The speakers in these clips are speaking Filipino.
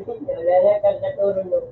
Wala na kang katulong.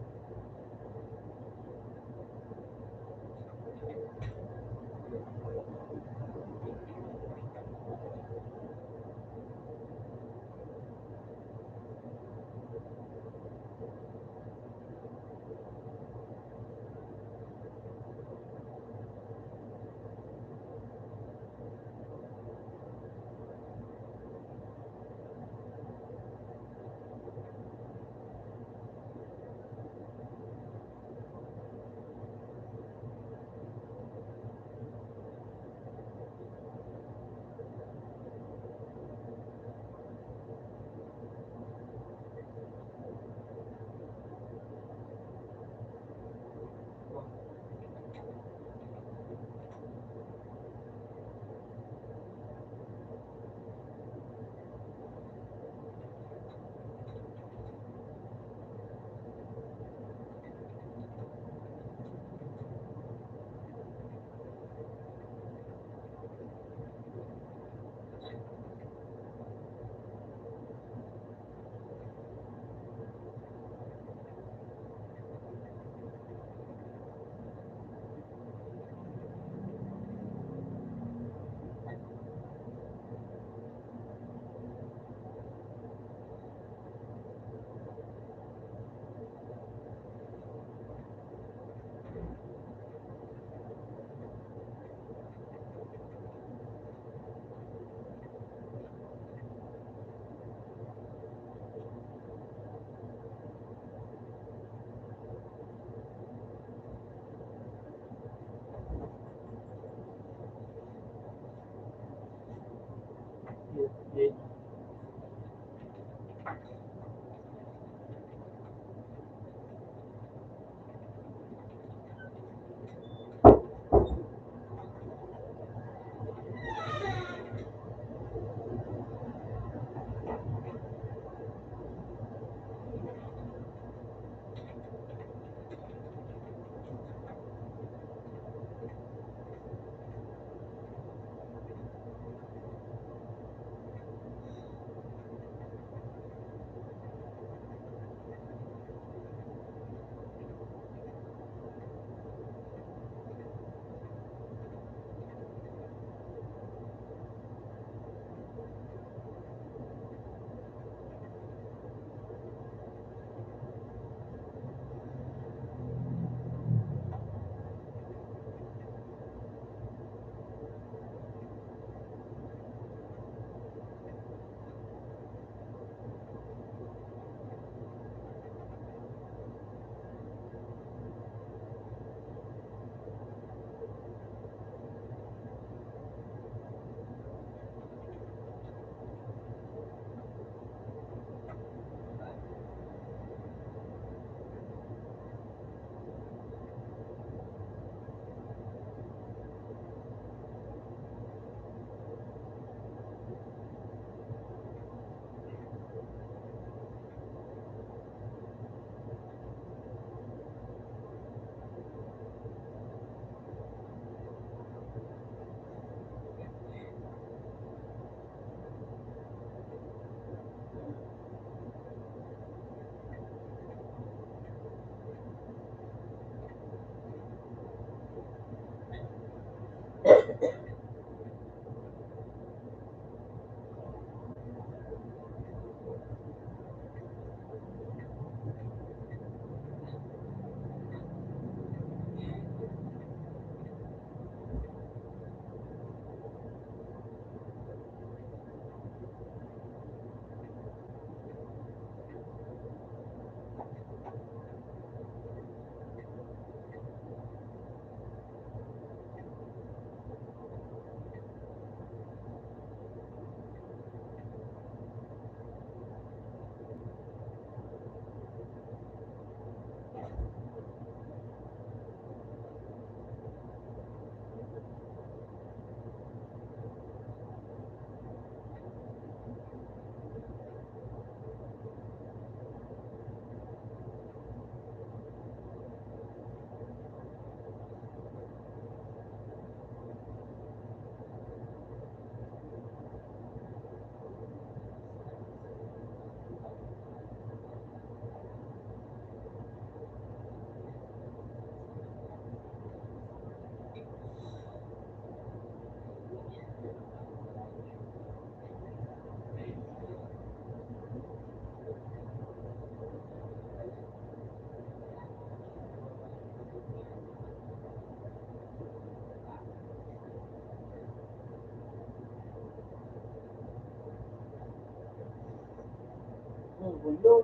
Ulo.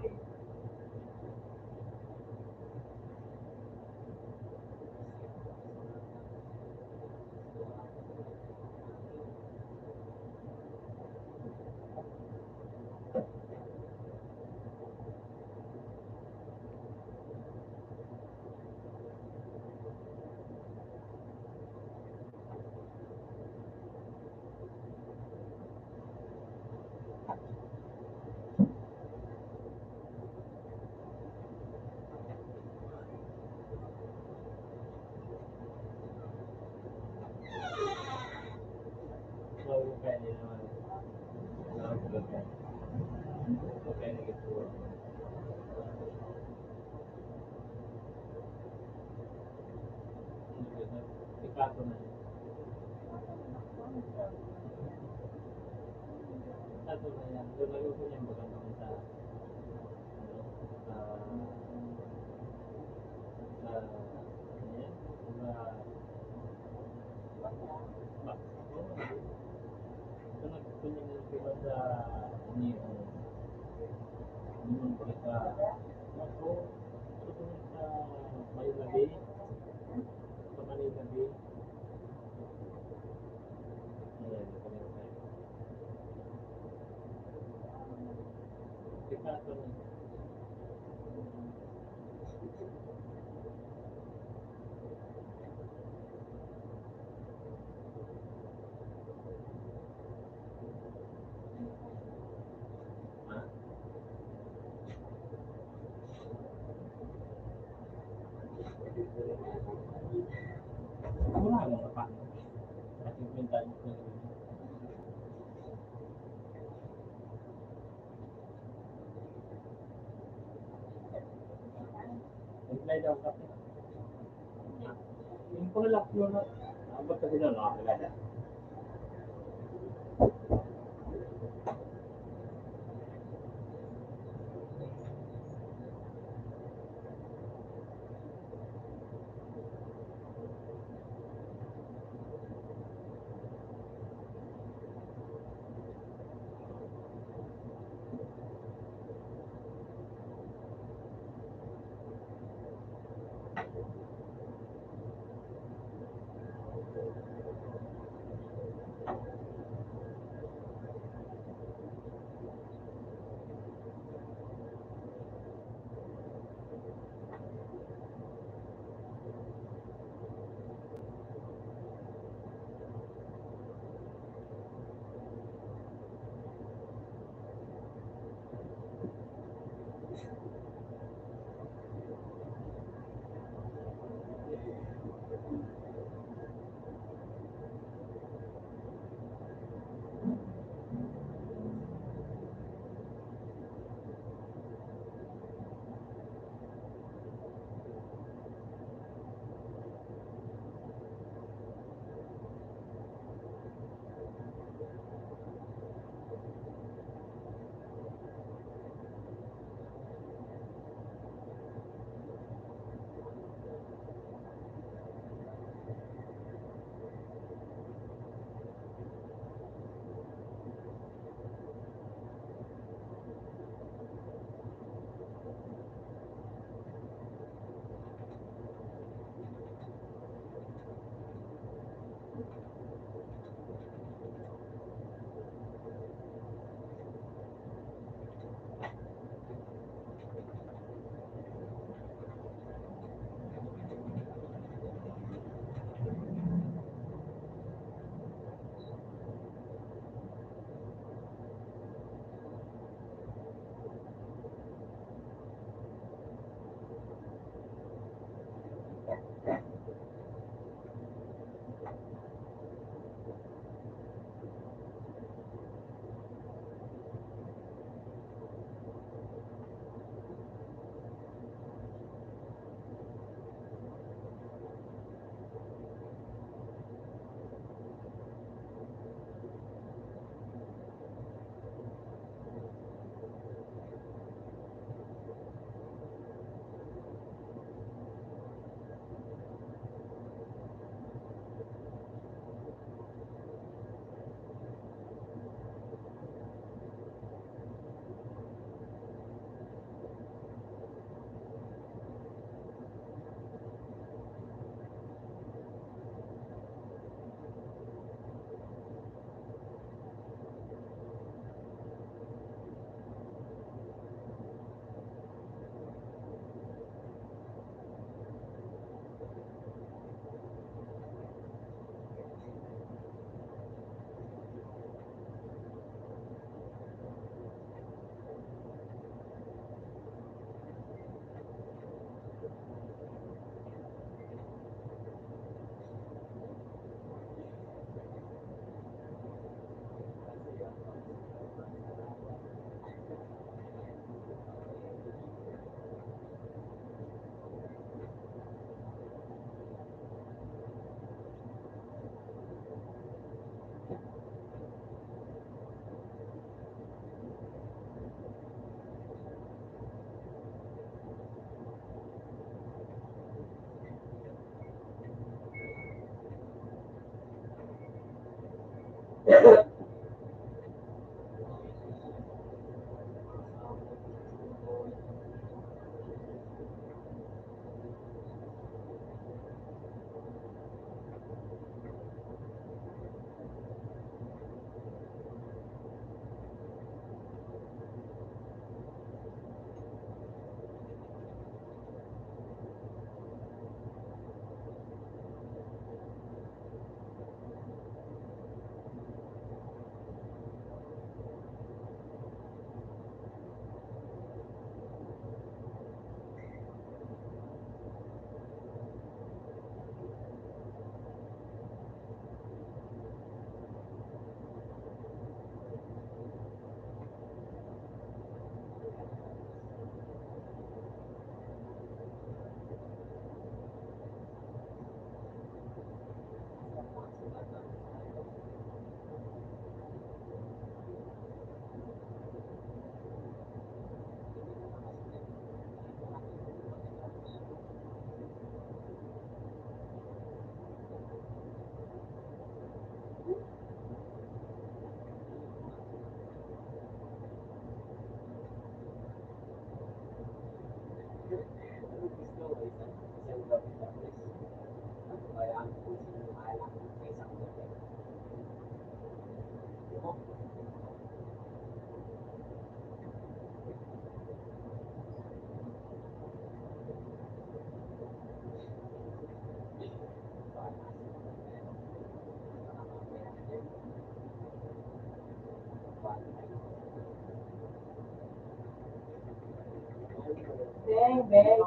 be.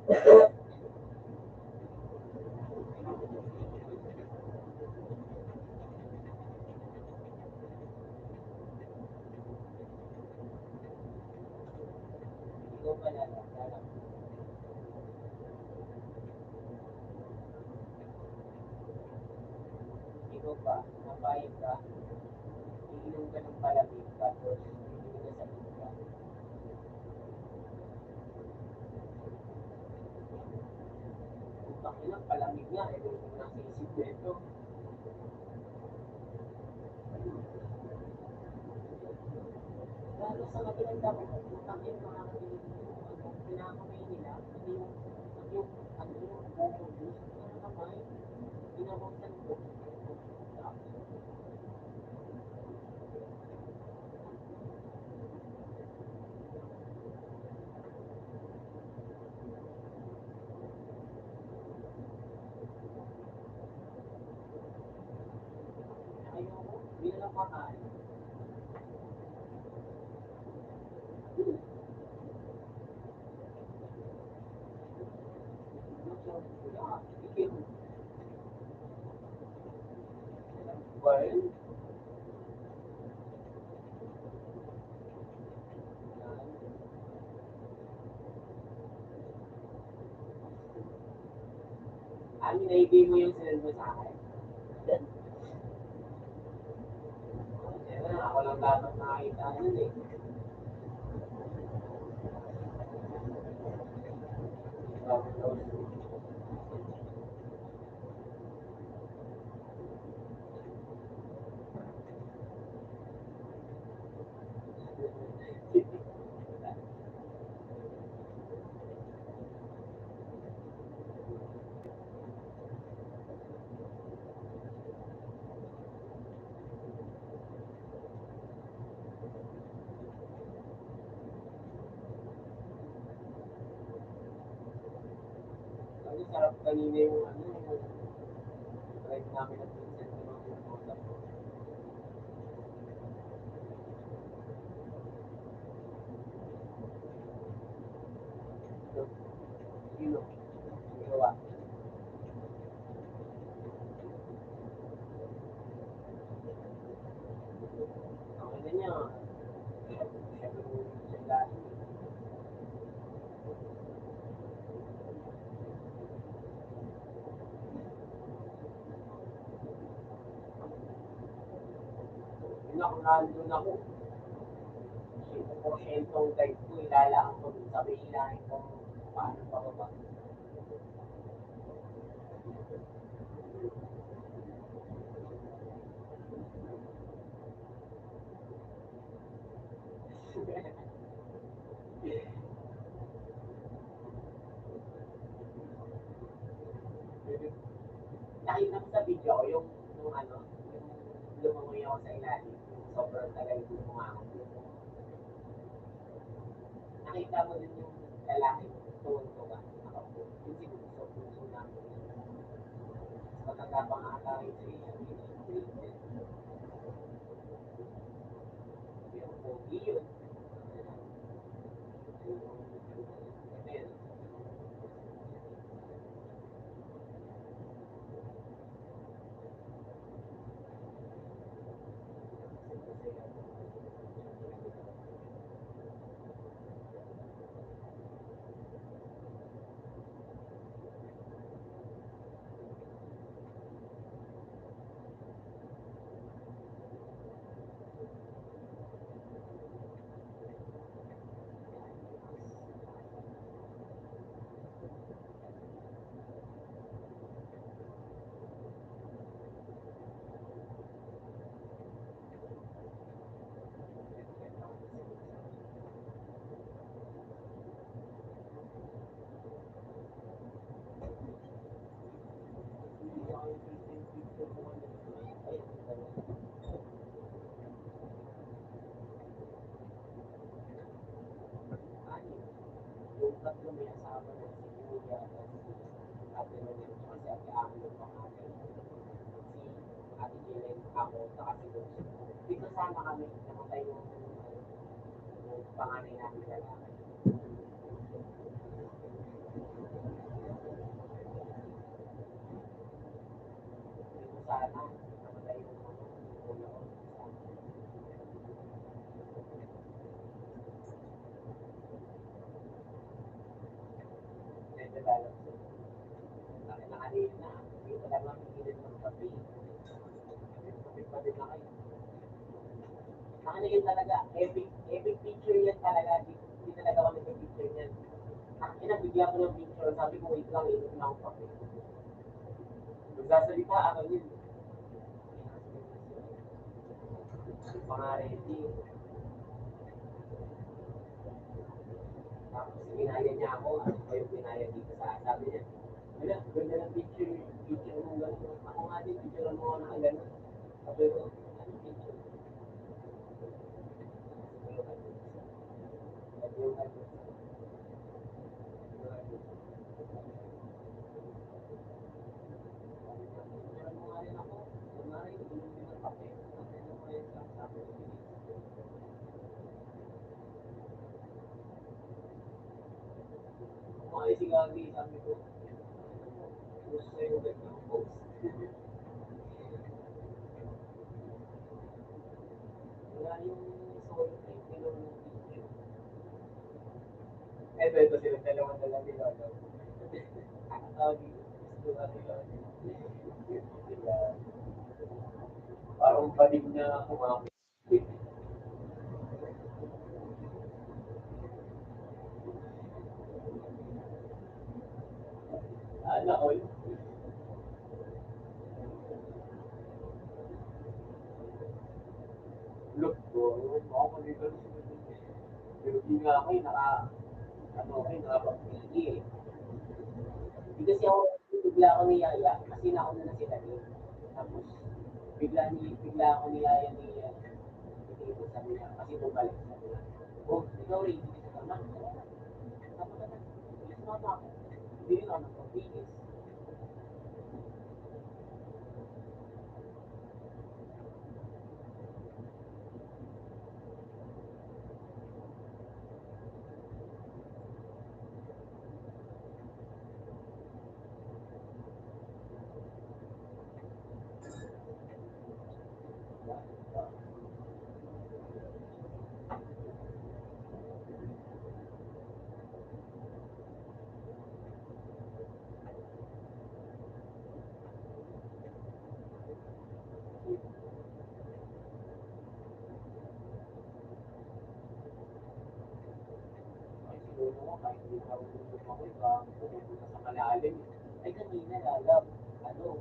Ikaw pa lalak. Ikaw pa, napayag ka, iinom ka ng palamig, tapos hindi ka sa ka. Utang ilang palamig nga, eh, kung nasa isip ko ito. Lalo sa matinanda ko, utang yung mga pinakamay nila, yung buko juice, ano kamay, ginawang ko. Ayoko, hindi na lang makain. Well, ano, naibig mo yung sinend mo sa akin? Kaya ako lang dapat nakakita nun eh. Ang sarap kanina yung ano, yung ride namin at Vincent ko ng pumunta ko. Sino? Gawa. Ang ano niya, siya yung siya yun ako nandun ako. Porsyentong guide ko, ilalaan ko, sabi ilahin ko paano pa ba. Nakita mo sa video ko yung ano, yung lumangoy ako sa ilalim, yung sobrang tagal ko bumangon. Nakita mo din yung lalaki tuwon ko ba? Nakaupo. Yung siguro sa puso namin. Matanda pa nga tayo sa isang yung pogi yun. Ayun. Yung tatlo may asawa na si Julia at si Ate Manuel kasi Ate Ami yung pangalan. Si Ate Jilen, ako, saka si Rose. Dito sana kami, namatay yung panganay namin lalaki. naglalabas. Nakanina na, hindi ko lang mapigilan ng kape. Kapit pa din na kayo. Nakanina talaga, every picture yan talaga, hindi talaga ako nagpipicture yan. Nakanina, bigyan ko ng picture, sabi ko, wait lang, inom na akong kape. Magsasalita, ako yun. Mga ready. Tapos ginaya niya ako, ano ba yung ginaya dito sa sabi niya. Wala, ganda ng picture mo gano'n. Ako nga din, picture mo ako na gano'n. Sabi ko, ano picture? Mga si Gagi, sabi ko, gusto sa'yo ganyang post. Wala yung solo trip, gano'n ng picture. Ito, silang dalawa ni Lolo. Gagi, gusto ka ni Lolo. Parang panig na kumapit. Ala, all. Look ko, ako dito. Pero di nga ako ano ako nakapagpili eh. Di kasi ako, bigla ako niyaya, kasi nauna na sila din. Tapos, bigla ako niyaya ni Tito, sabi niya, kasi bumalik sabi niya. Oh, ikaw rin, tama. Tama ka na. Sumama ako. Hindi rin ako nagpapigil. Ay, siguro mo, kahit hindi ka umusok ako, iba, pupunta sa malalim. Ay, kanina, lalab, ano,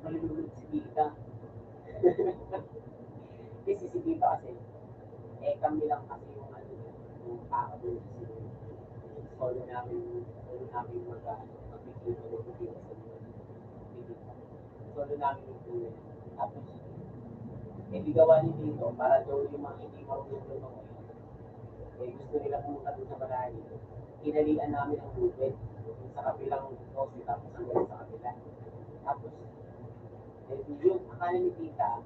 malulunod si Tita. Kasi si Tita kasi, kami lang kasi yung ano, yung tao doon kasi solo namin mag-picture ng video sa video. Solo namin yung tuloy. Tapos, gawa ni Tito, para daw yung mga hindi marunong lumangoy, gusto nila pumunta doon sa malalim. Kinalian namin ang lupit sa kabilang poste, tapos hanggang sa kabila. Tapos, yun, akala ni Tita,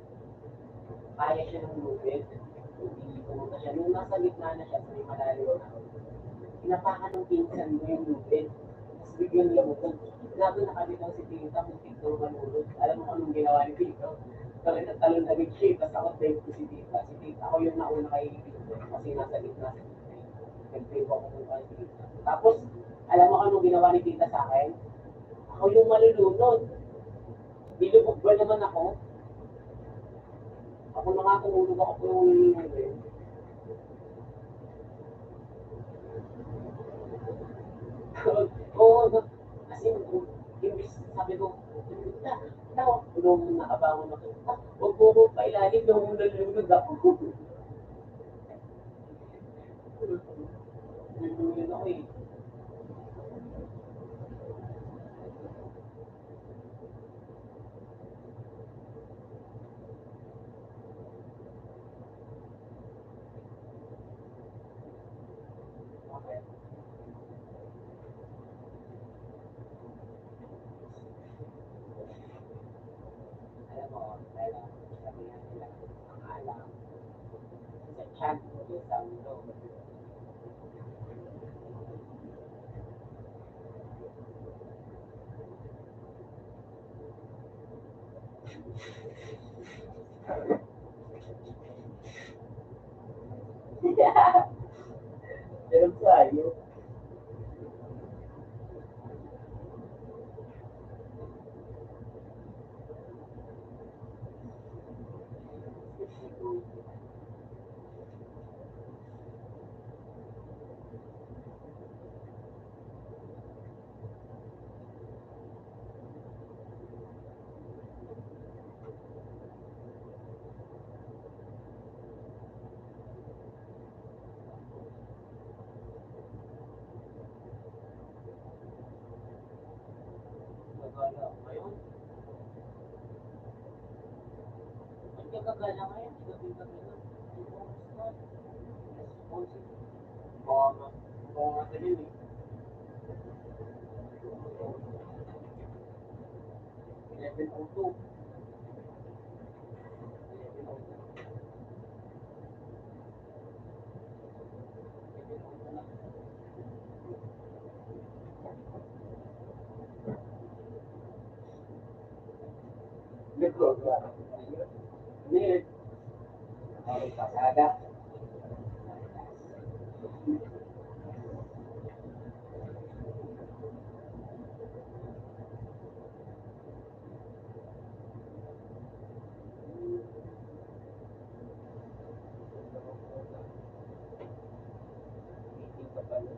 kaya siya ng lupit. Hindi pumunta siya. Nung nasa gitna na siya, sa may malalim na, pinapakan ng pinsan mo yung lupit. Tapos biglang lamutan. Grabe nakabitaw si Tita, kung Tito manulog. Alam mo kung anong ginawa ni Tito? Talaga talon agad siya, tapos ako tayo ko si Tita. Si Tita, ako yung nauna kay Tito, kasi nasa gitna si Tita. Nag-tape ako kung kay Tita. Tapos, alam mo kung anong ginawa ni Tita sa akin? Ako yung malulunod. Nilubog ba naman ako? Ako na nga tumulog ako po yung nilunod eh. Oo, kasi imbis sabi ko, nung nakabangon ako, huwag mo ko pailalim nung nalulunod ako. Nalulunod ako eh. Okay. Alam mo, dahil sabi nga nila, ang alam, sa chat mo din sa ulo. Pero tayo, gagala ngayon. Ang gagagala ngayon, gabi-gabi na. Hindi ko gusto. Responsive. Mga nga din eh. 11:02. 11:02. 11:02 na. Nag-vlog ka. Hindi. Pasada. Meeting ka pala.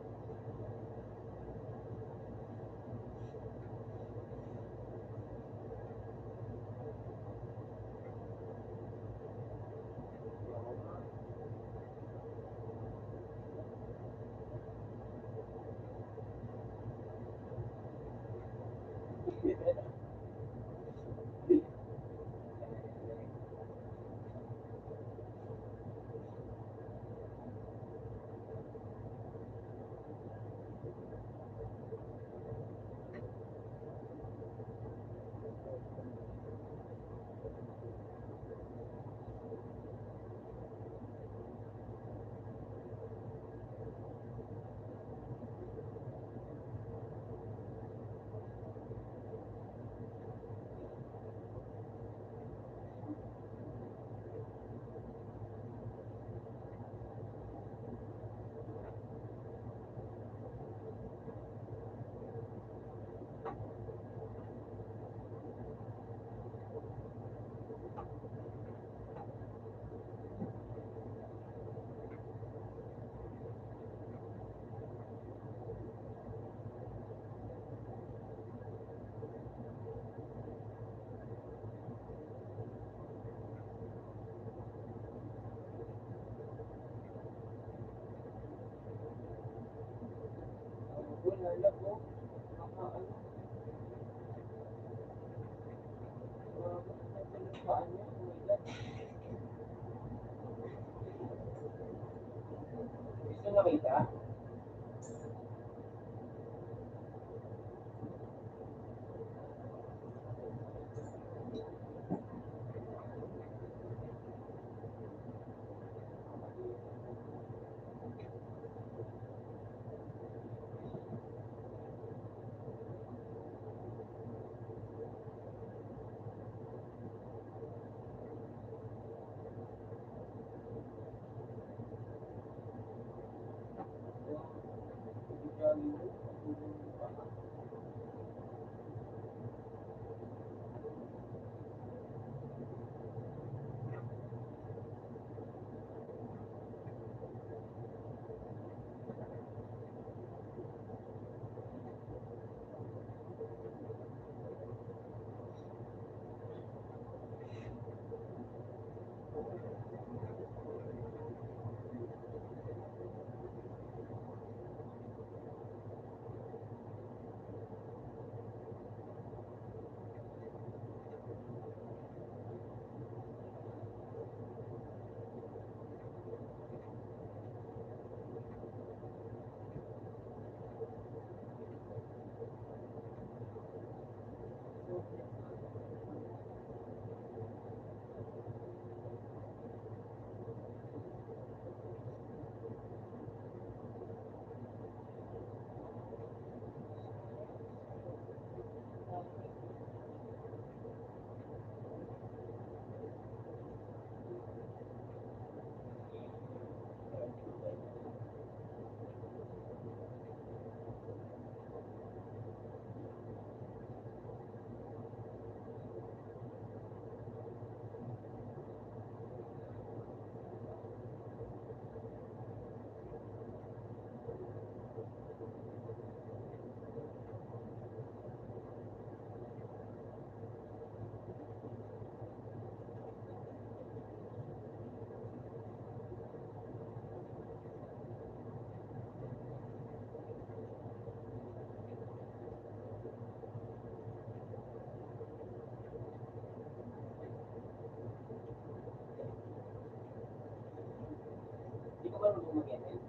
mag-ML.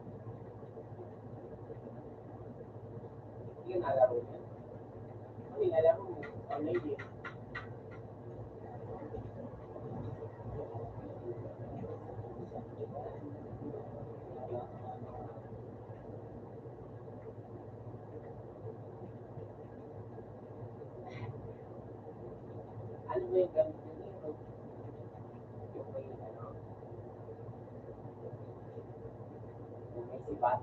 Hindi ka nalaro niya. Ano nilalaro mo? Online eh. Ano ba yung gamit niya dito? Yung may ano? Yung may sipat.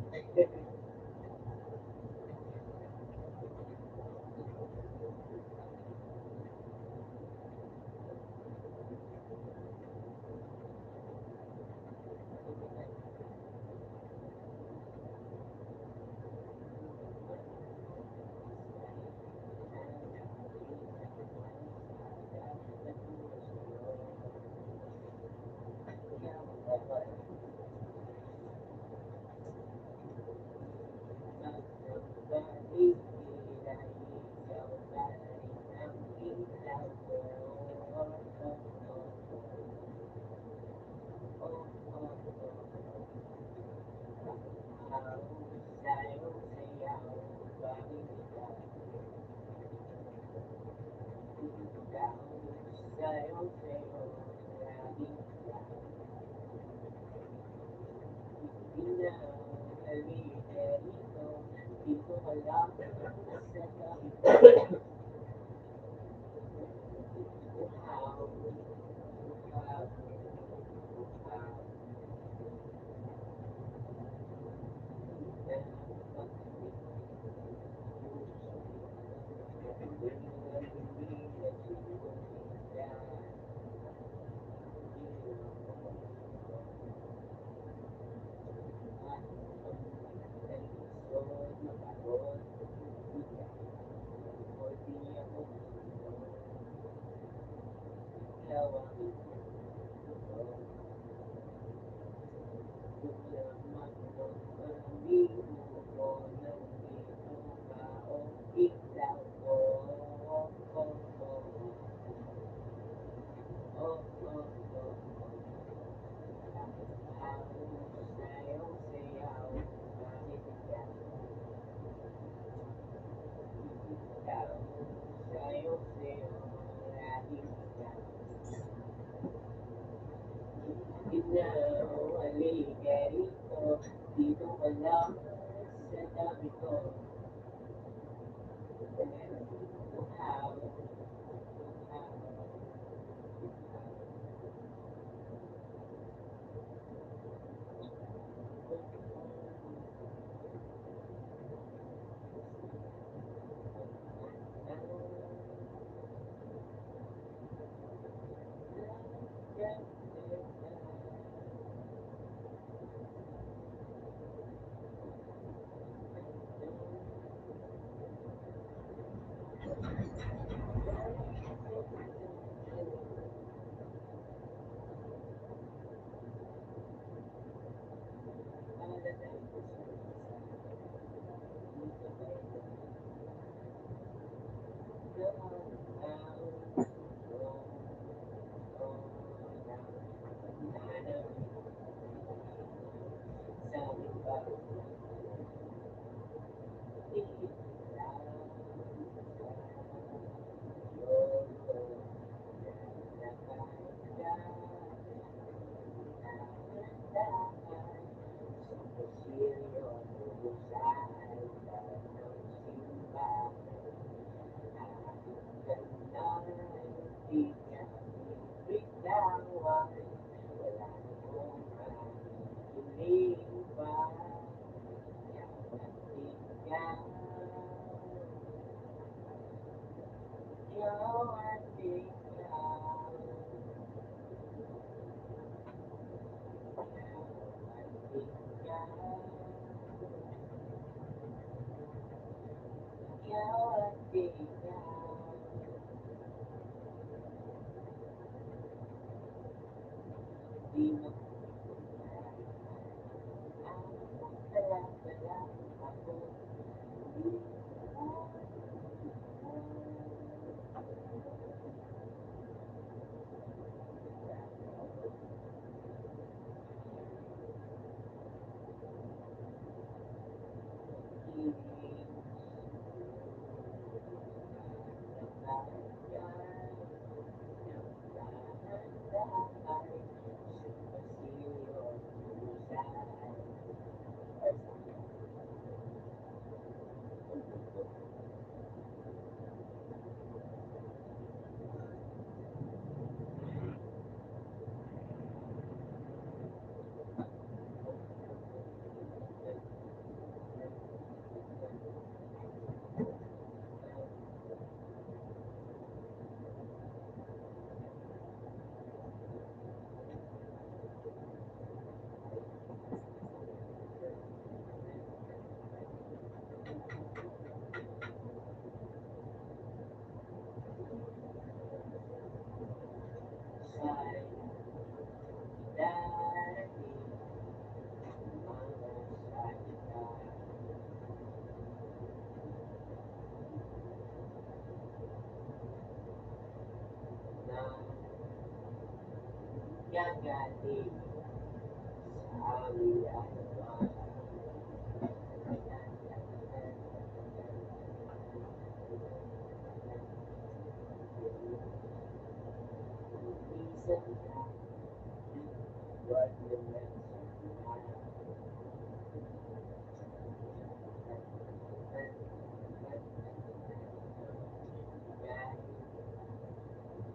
Gagaling sa aming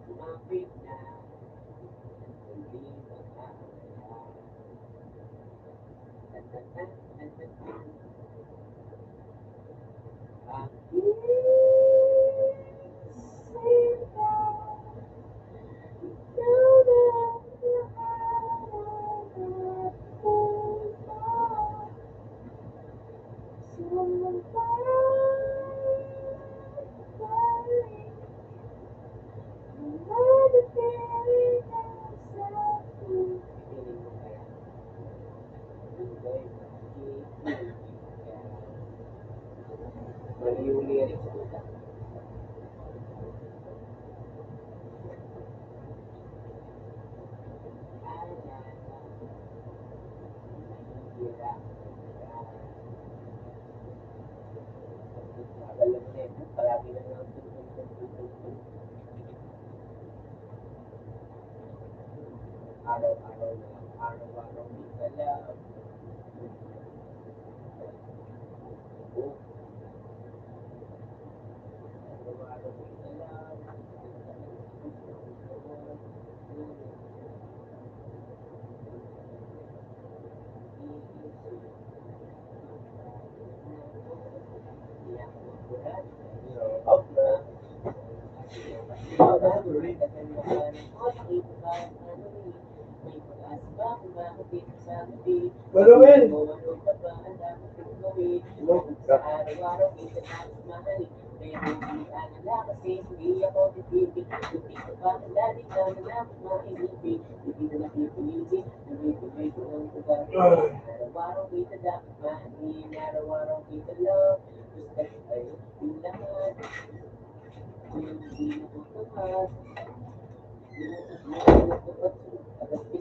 lumapit na hindi mali yung lyrics ko. Palagi na lang araw-araw na araw-araw di ka lang araw-araw di ka lang Manuel! araw-araw kita tapos mahali pero hindi ka nala kasi hindi ako titibig hindi ko pa nalali ka na dapat maibigay hindi ko nakikiligin nabibigay ko ng tugang araw-araw kita dapat mahalin araw-araw kita love gusto ay yung lahat hindi natutuhan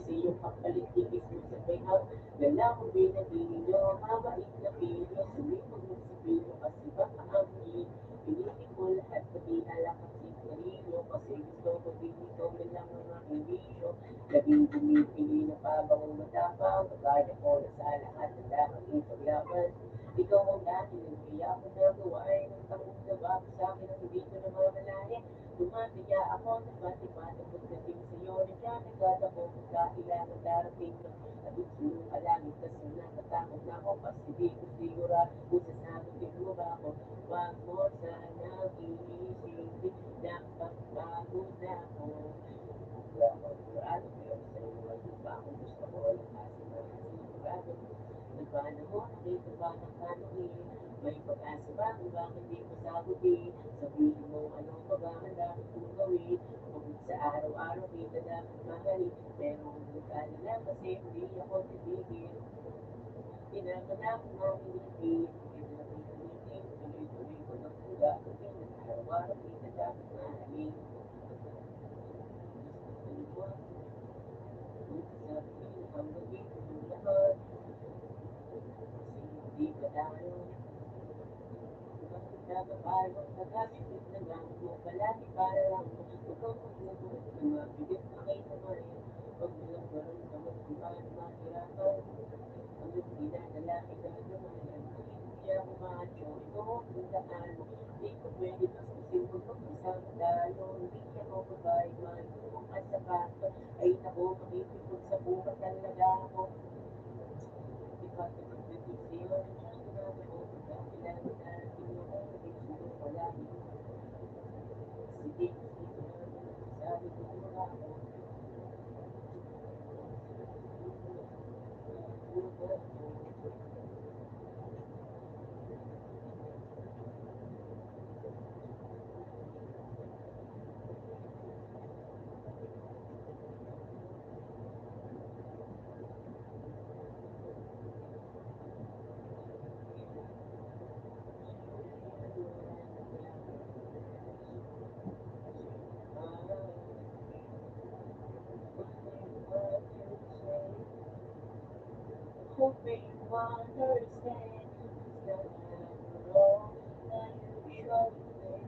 kasi yung kapalitigis mo sa payout lalaki binabili nyo mabait na pilo sumipag mo sa pilo kasi baka amin pinili ko lahat sabi alak at sigarilyo kasi gusto ko din ito bilang mga kaibiyo laging bumipili na pabang matapang kagaya ko na sa lahat ng dapat ipaglaban ikaw ang dati ng kaya ko nagawain ng tanong na bago sa akin ang hindi ko namamalayan tumatiya ako na pati-pati pagdating sa'yo nagkakagad ako kailangan darating na natutulong ka lagi kasi natatakot na ako kasi di ko sigurado kung sasagutin mo ba ako wag mo sanang iisipin nakapagod na ako wala akong sigurado pero sa'yo naman di ba kung gusto ko lang kasi sigurado na paano mo nakita ba ng tanongin may pag-asa ba kung bakit di ko sagutin sabihin mo ano pa ba ang dapat kong gawin bukod sa araw-araw kita dapat mahalin pero mag-alala kasi hindi ako titigil tinatanap ng ngiti pinapinamitin tuloy-tuloy ko ng gagawin at araw-araw kita dapat mahalin gusto mo sabihin ang gawin ko lahat kasi hindi ba tayo Nakaparang nagkakit na lang mo, palagi para lang mo, ikaw maglagot na mabigat na kayo naman. Huwag mo lang maramdaman kung paano mahirapan. Ang dinadalaki na naman, hindi ako macho, ito ang tandaan mo. Di ko pwede pasasin kung mag-isang talo, hindi ako babae man, kung ang sapato, ay naku, makikipag sa buka talaga ako. Di ba kapag siya, just na ako, kailangan natin mo, hindi ko palagi. Sige, sabi ko wala ako, hoping you understand, that I'm wrong, that you should say.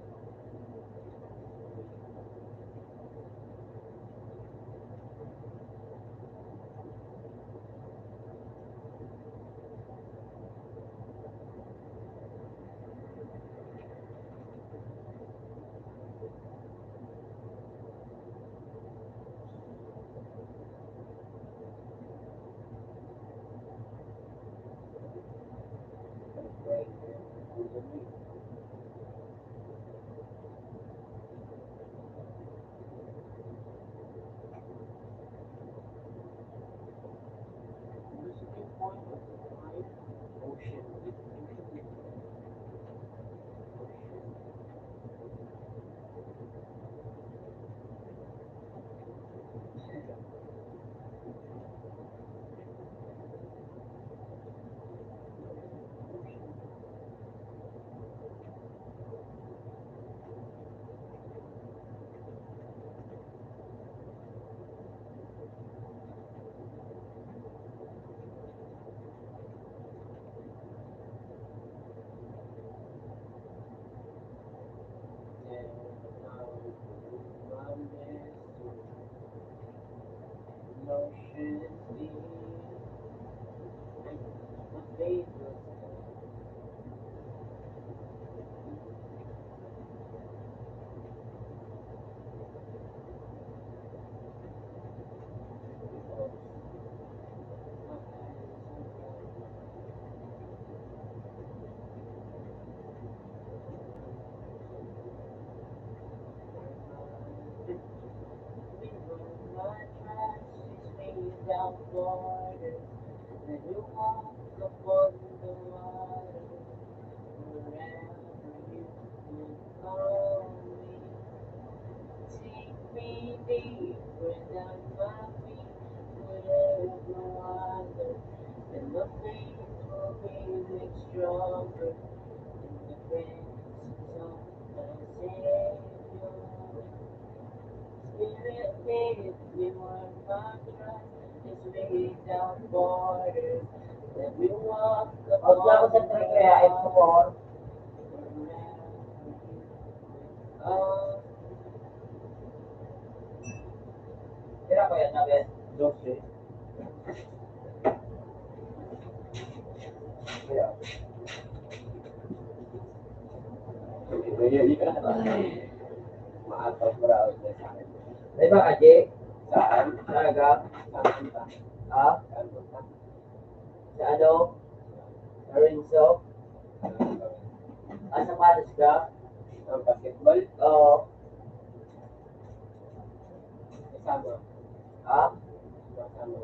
Without borders, let you walk upon the water, wherever you would call me. Take me deeper than my feet would ever wander, and my faith will be made stronger in the presence of my Savior. Spirit, lead me where my trust is without borders. Let me walk upon the water, wherever you are. Kira ko yan, nabe? 12. Kaya. Hindi ka na ba? Maatas browse na sa akin. Di ba, Kaji? Saan? Talaga? Saan ba? Ha? Saan ba? Sa ano? Sa Renzo? Ah, sa Paris ka? Ang basketball? Oo. Kasama. Ha? Kasama.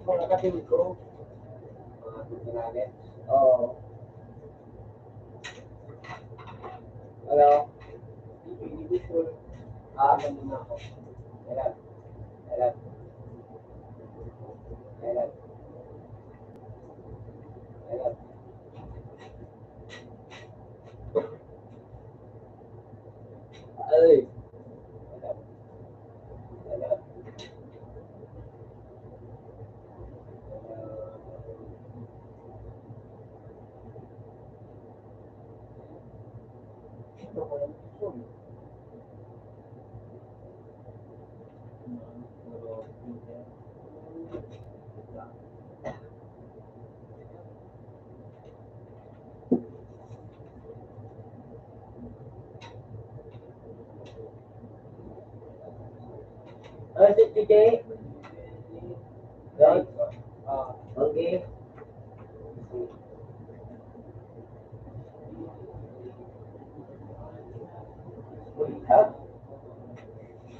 Mga katim ko. Mga tutinalit? Oo. Ano? Hindi ko sure. Ha? Ano na ako? Kailan? Kailan? Kailan? Kailan? Ay. Kailan? Kailan? Ito ko lang yun. Si TJ? Right? Okay. Ha?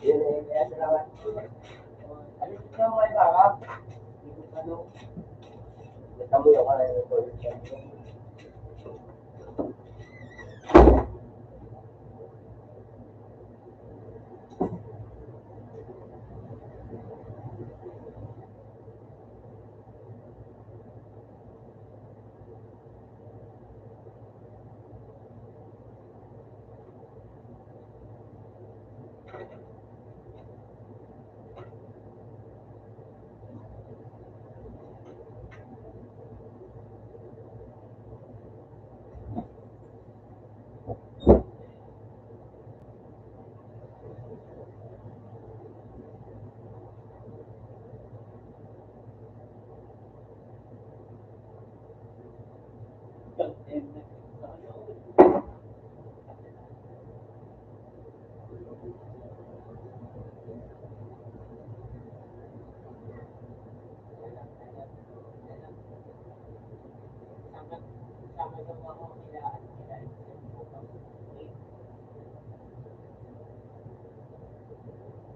Yun eh, kaya salamat. Ano siya mo ay baka? Ano? Nagkamuyo ka na yung production.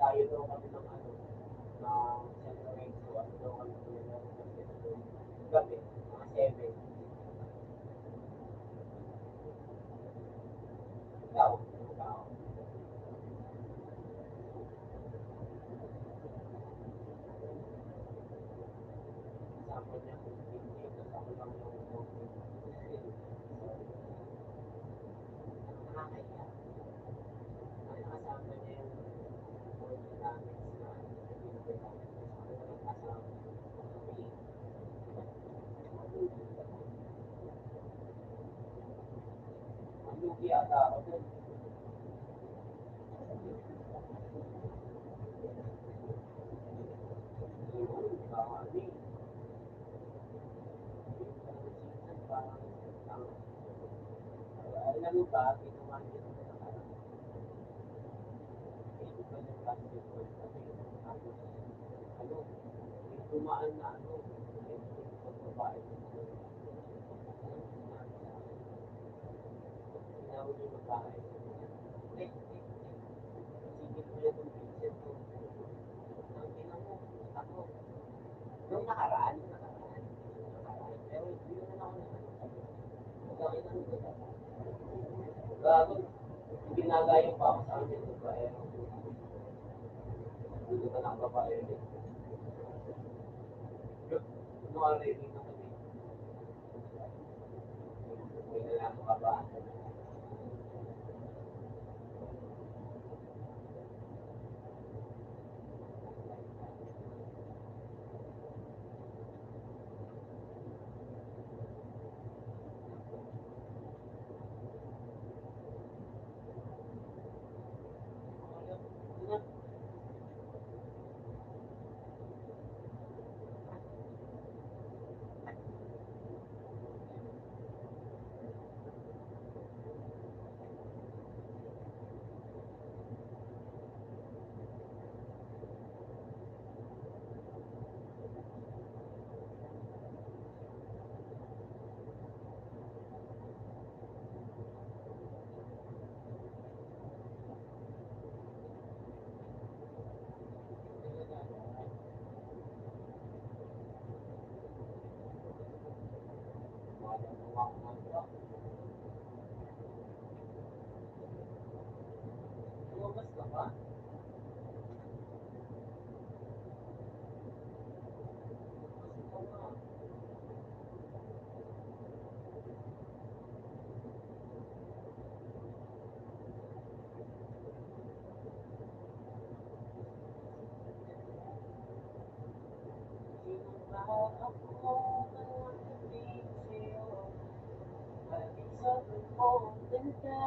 Tayo daw kami ng ano, ng Central Race, so ano daw kami ng gabi, mga 7. Ikaw, ikaw, kasama niya, hindi, kasama lang yung nakakaya. Ano kasama niya yung board namin na kasama ang lugi ata ako dun. Ano eh, parang, alam mo ba, ginawa niya nung nakaraan, Facebook ko ng basketball kasi tapos ano, may tumaan na ano, yung babae tinawag yung babae. Like, sige ko lang yung Vincent ko. Ang ina mo, ako, nung nakaraan, pero hindi naman ako naman. Ang ina mo, gago, ginagayo pa ako sa amin, babae. Hindi ka ng babae. Ano ang ready na kami? May nalaman ka ba? Lumabas ka pa? Sino ba ako malapit sa'yo? Bakit sabi mo ang ganda?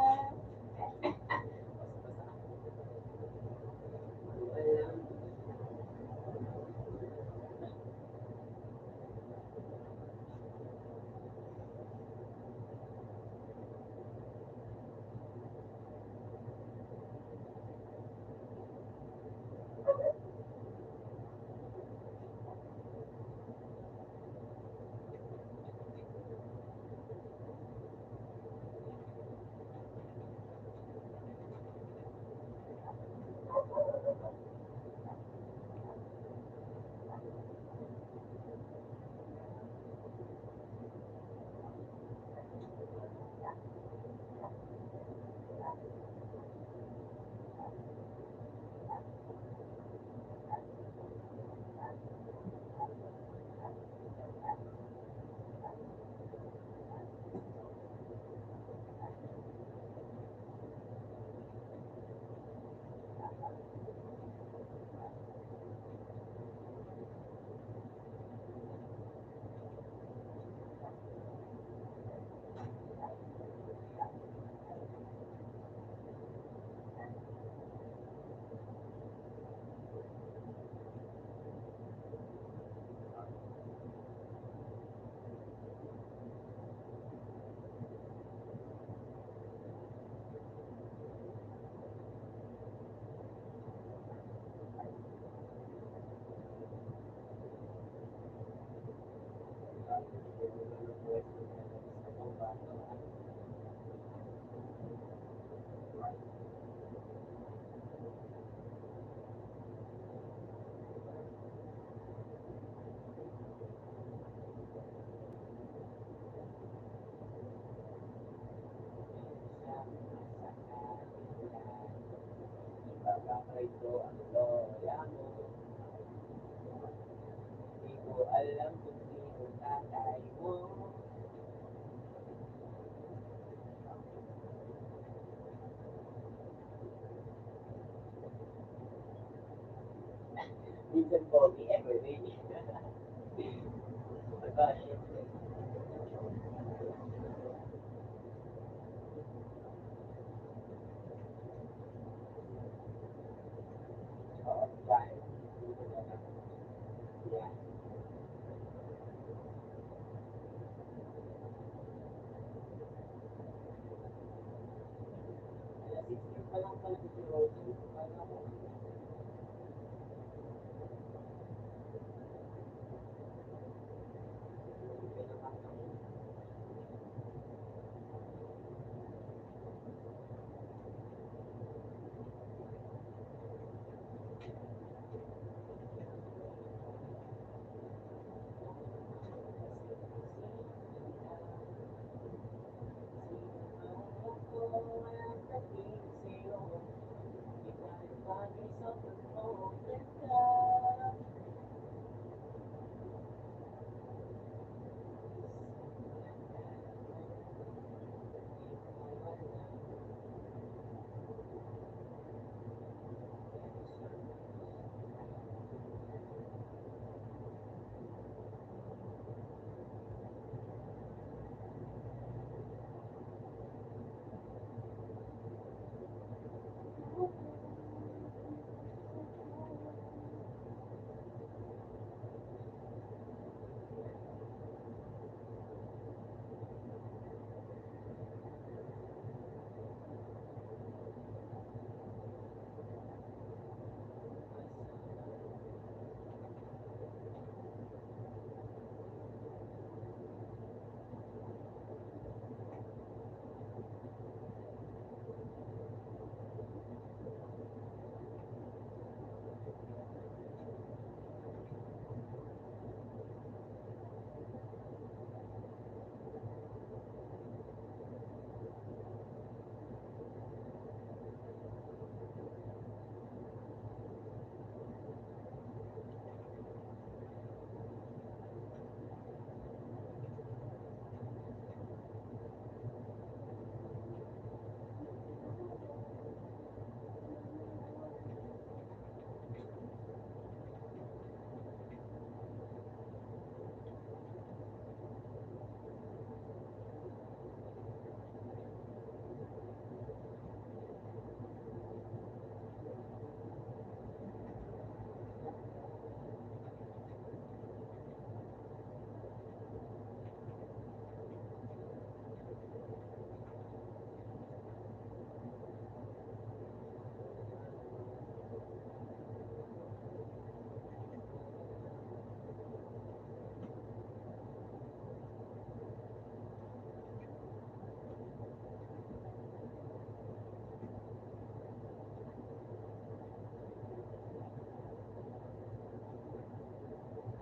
Gusto mo ba ito? Ito ang lola mo. Di ko alam kung sino tatay mo. Minsan pogi, everyday. Diba? Oh, dahil. Yeah. Alas 16 pa lang pala si Rosie. Kala ko, pinakakang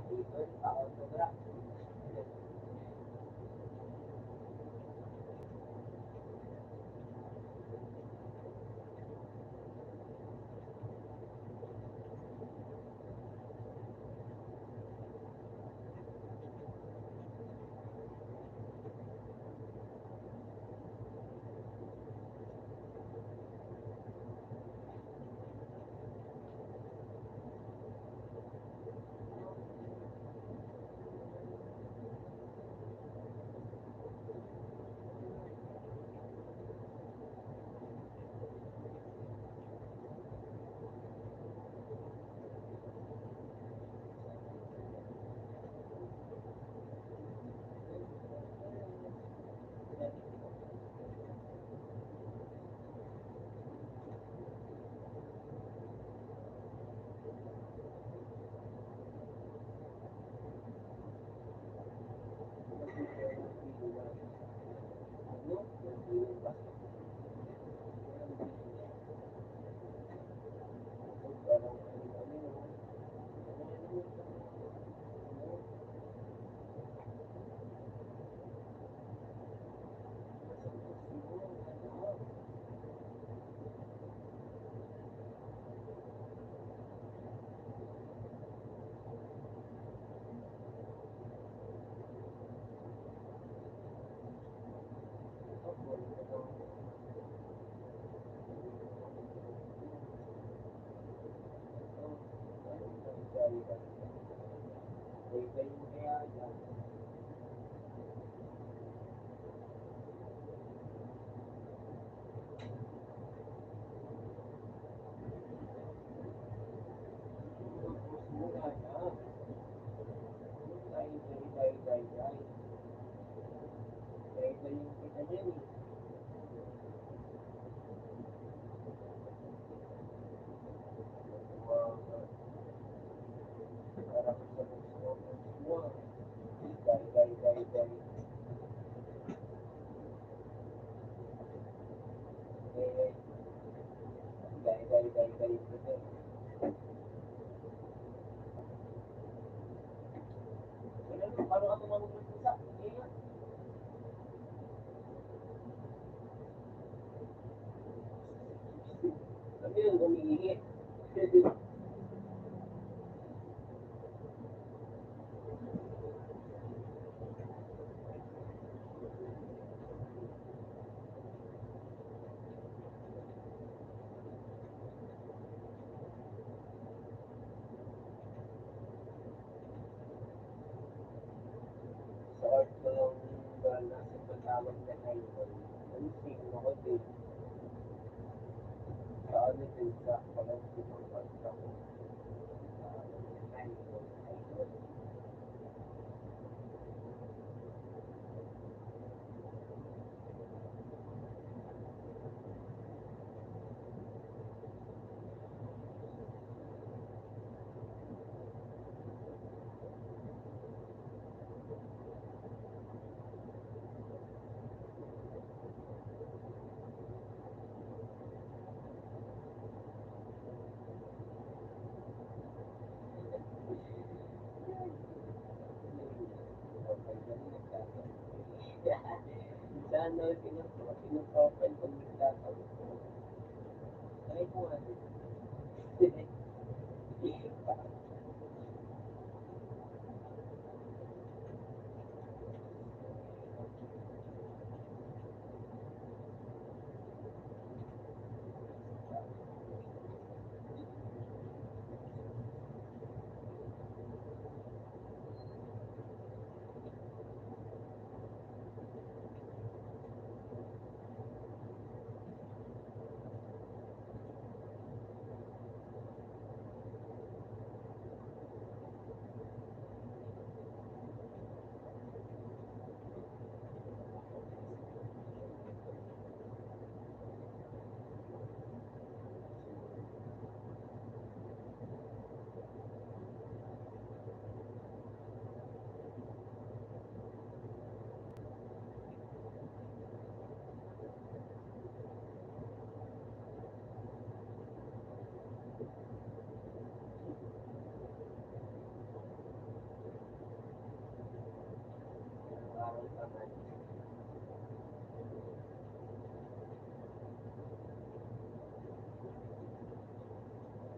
dito sa autograph. Ganyan kaya yan. Muna yan. Dahil. Dahil yung kita niyan eh. Parang sa mo. Dahil. Eh, dahil. Paano ka tumawag ng pusa? Hindi yan. Sabi yun, umiihi. Sa art ko lang nasa pagtawag na idol. Ano sing ako din. Sa ano din sa pag-ibig ng pagtawag. Idol. Sana pinag-profile ko nagtatawag ko. Try ko nga din.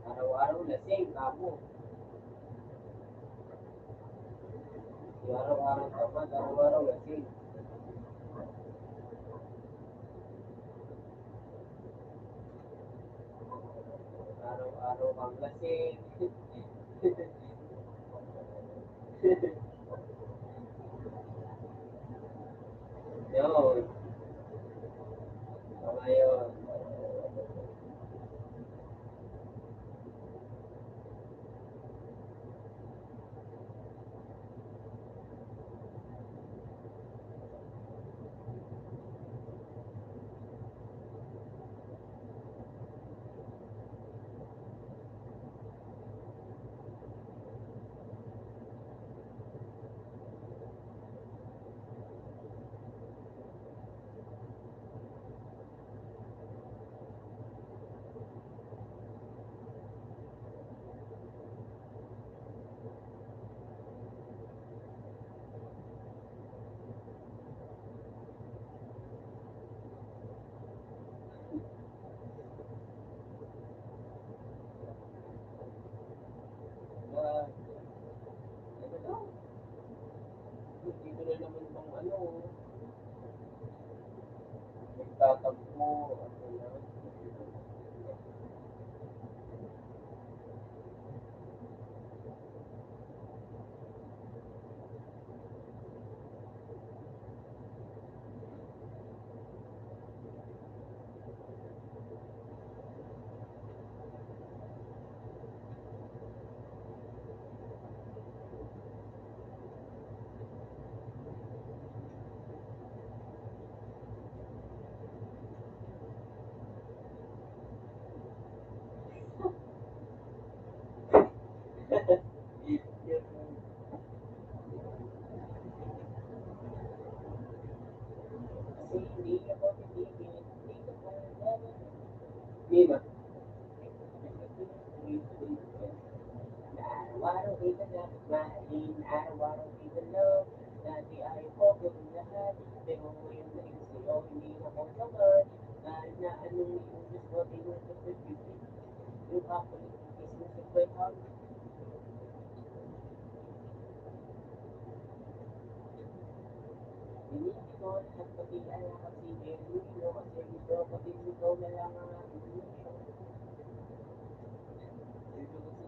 Araw-araw lasing ako. Araw-araw tamad, araw-araw lasing. Araw-araw kang lasing. Yun. So ngayon, ba? Na araw-araw kita dapat mahalin, araw-araw kita love. Dati ayaw ko gawin lahat, pero ngayon dahil sa'yo, hindi ako sapat. Kahit na anong iyong gusto, di mo ito pagpipit. Yung kapalit ng business of my heart. Hindi ko lahat pati alam kasi Jerry, no, kasi gusto ko din ikaw na lang ang aking ilusyon. Dito kasi,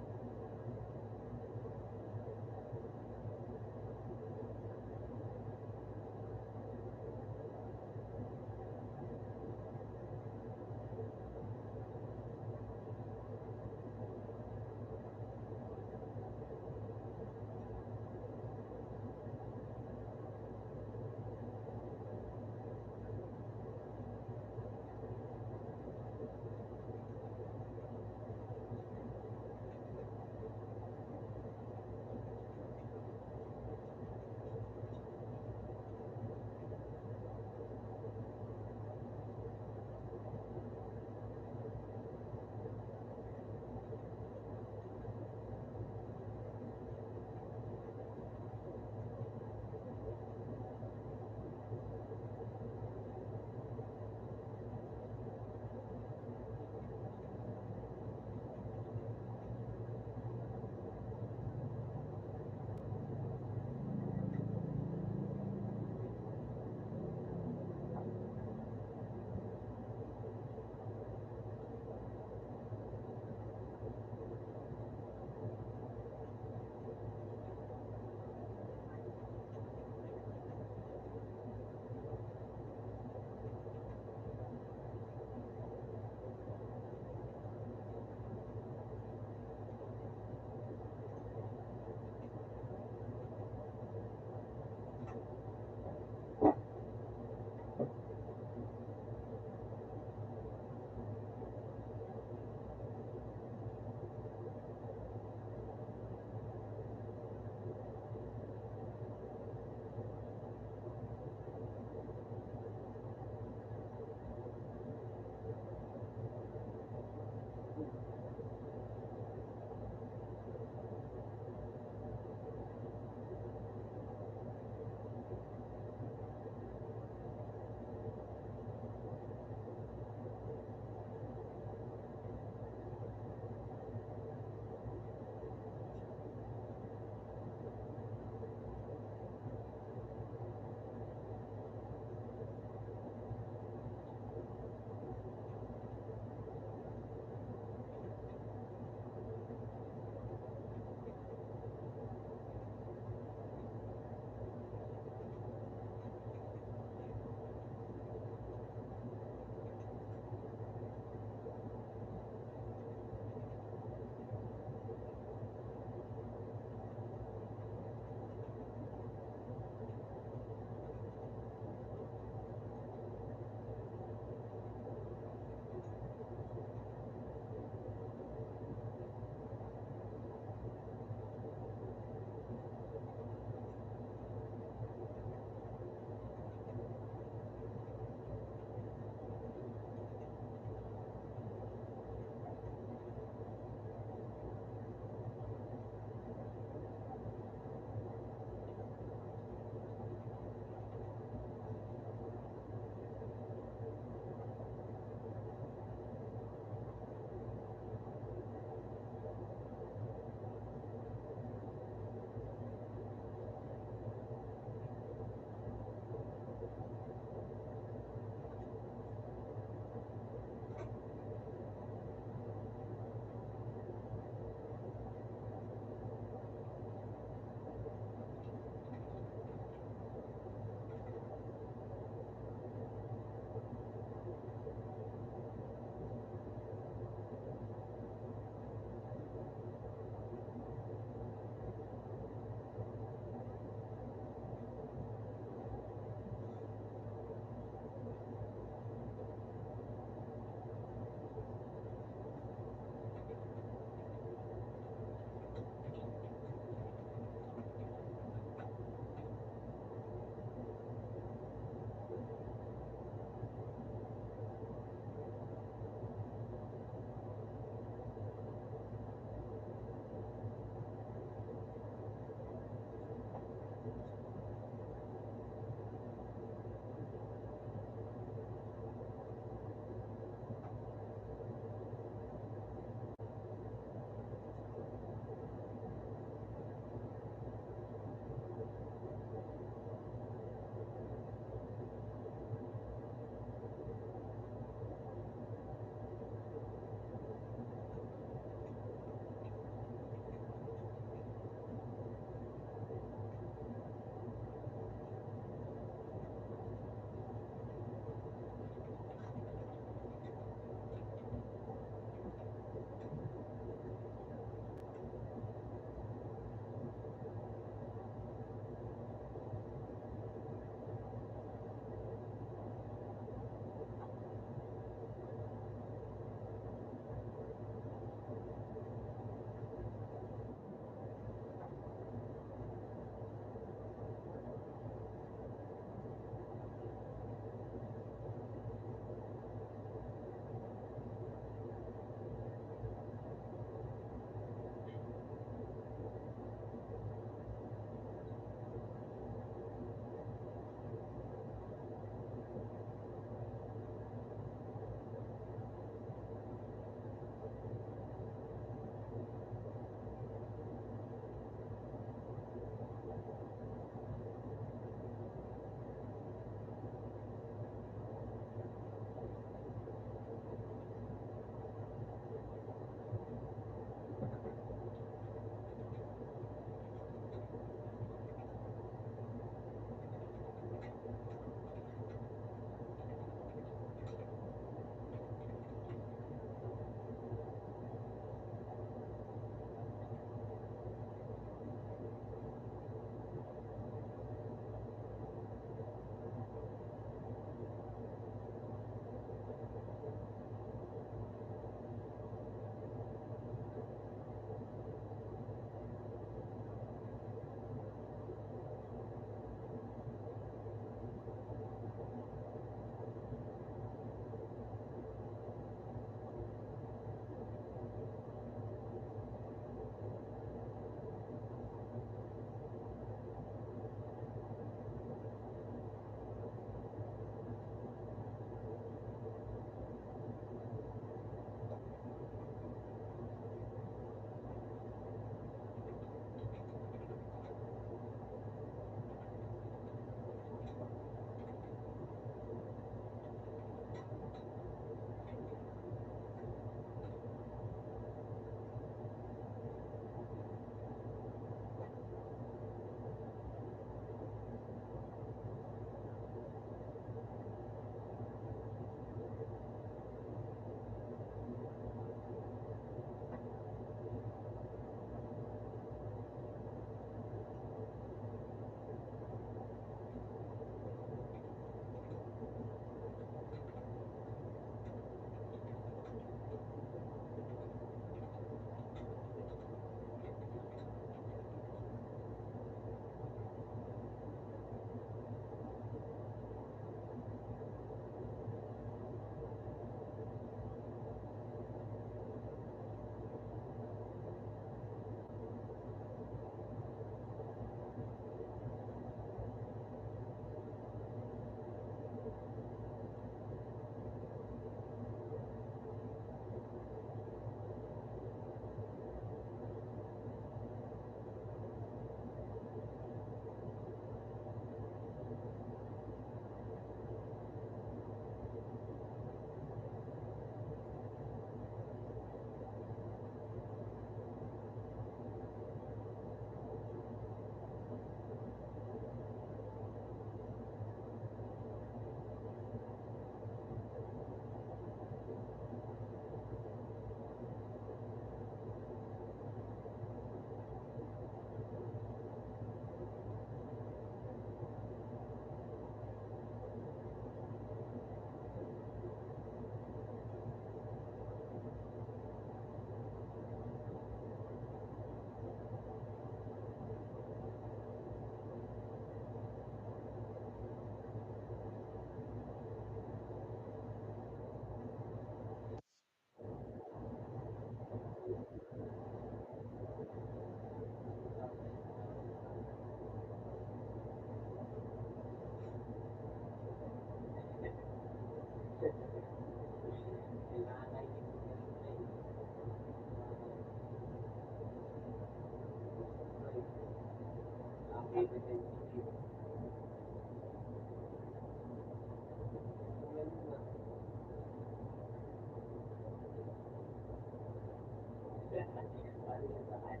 yan sa akin.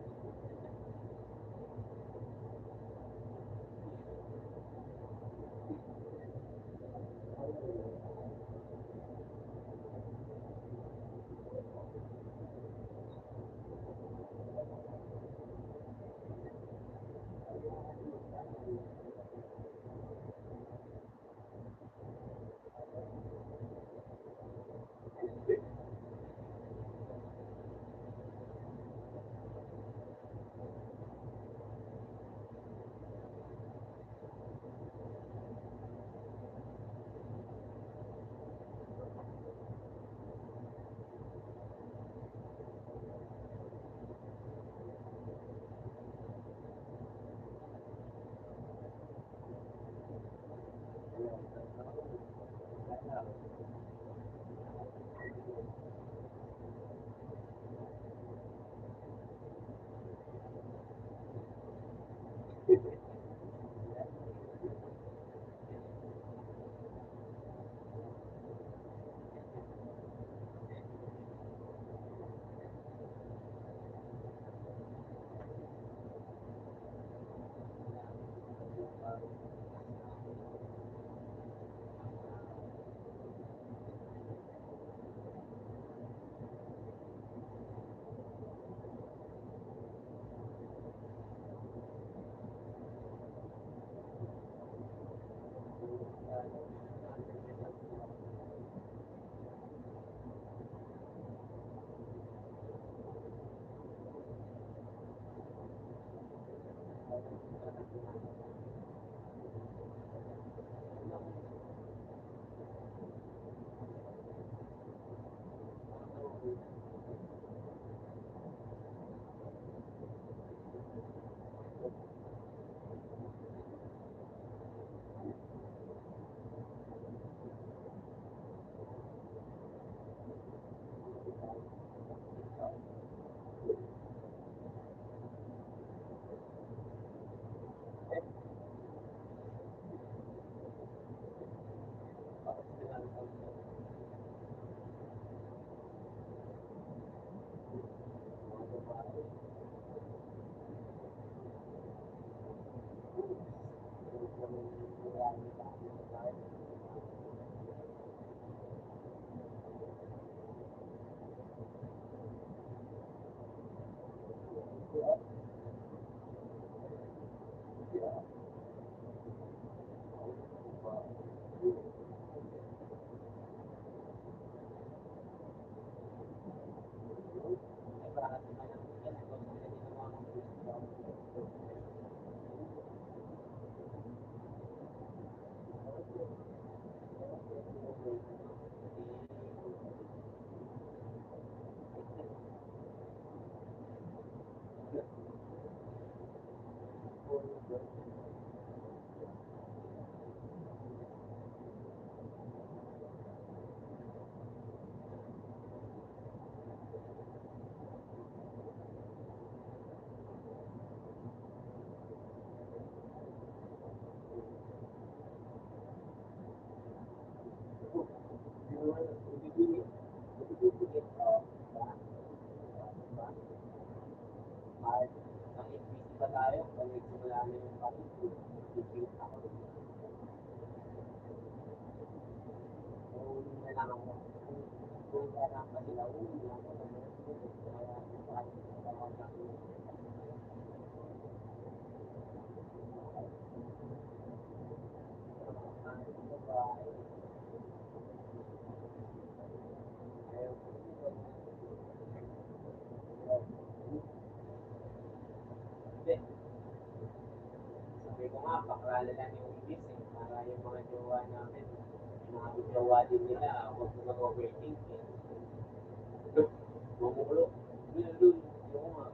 Ba tayo, pag nagsimula na yung paligid, bibigit ako. Uuwi na lang ako. Kung kailangan pa sila, uuwi na ako. Kaya, kahit tawag ako. Sabi ko nga, baklala lang yung ibis eh. Para yung mga jowa namin, yung mga jowa din nila, huwag mo mag-overthink eh. Mamulo. Yun, yung mga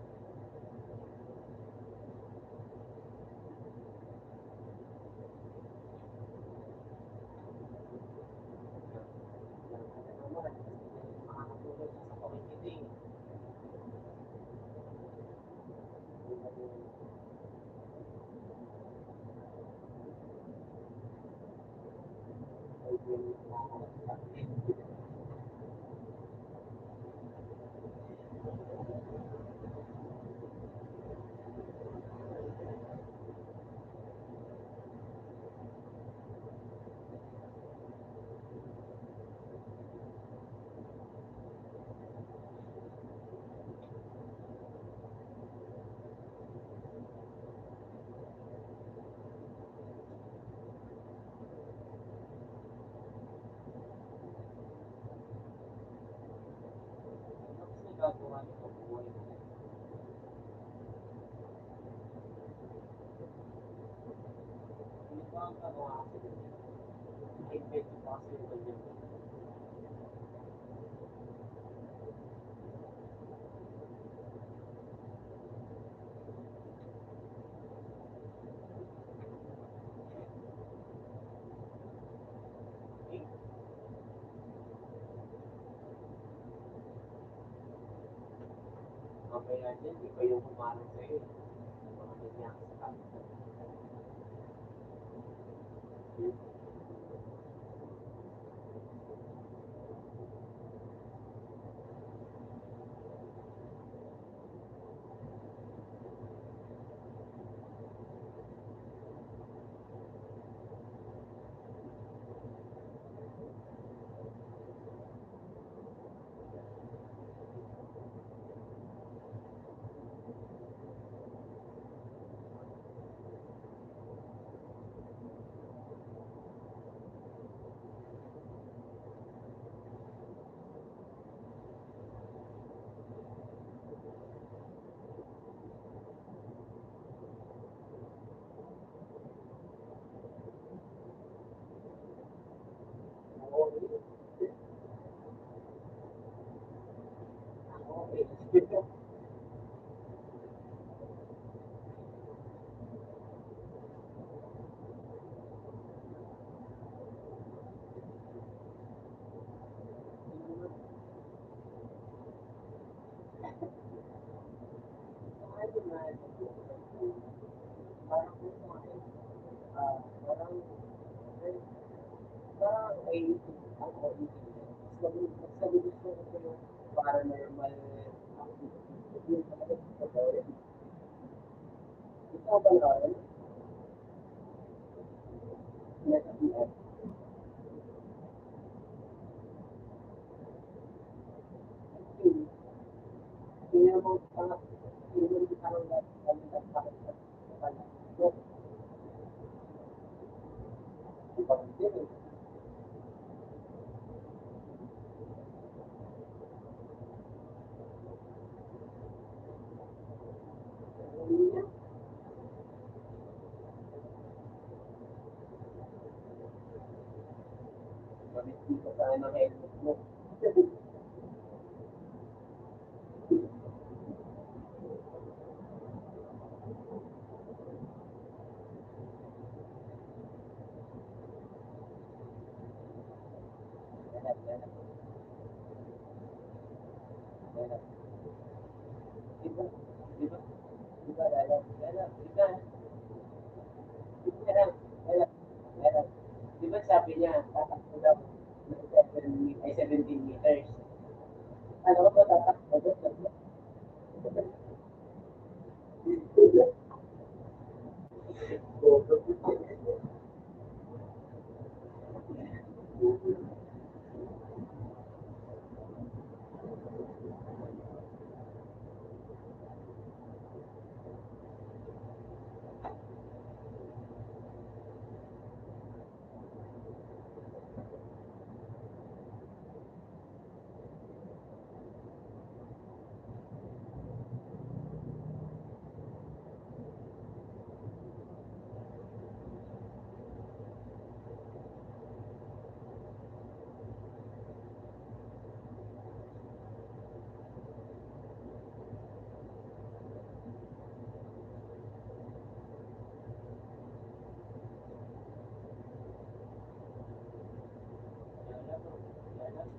makakatulog sa pakikinig. magagawa niyo sa buhay niyo? Hindi ba ang gagawa kasi invent pa kasi yung kanyang eh, mamaya dyan, di pa yung humarang sa'yo eh. Mga nangyari sa kanila. Okay. Parang parang parang ay ang auditing mas gusto ko yung paranormal activity yung talaga sa gawin. Ikaw ba naman? Net kaya mo parang hindi mo parang kami nagpakit sa kanya. So, parang din eh. Hindi niya, gamit dito sa ng helmet mo. Yan, yan, yan. Di ba? Di ba? Di ba? Lala, lala, di ba? Lala, lala, lala. Di ba sabi niya, tatakbo daw ng 17 meters. Ano ko tatakbo doon?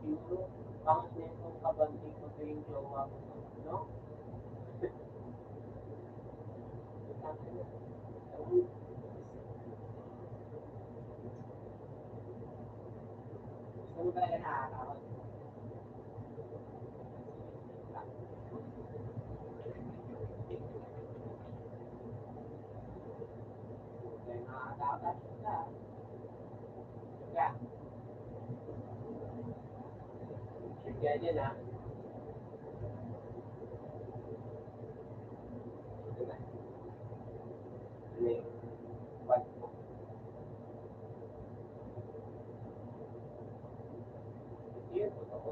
Siguro, pangit na itong kabanding mo sa yung jowa mo, no? Gusto mo talaga nakakakot. Kaya nakakatakot ka. Kaya, kaya dyan ha. Ito na. Ano yung what mo? Yun, totoo.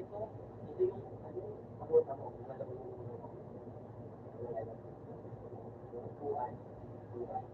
ito yung ano, abot mo, malabong upuan, upuan.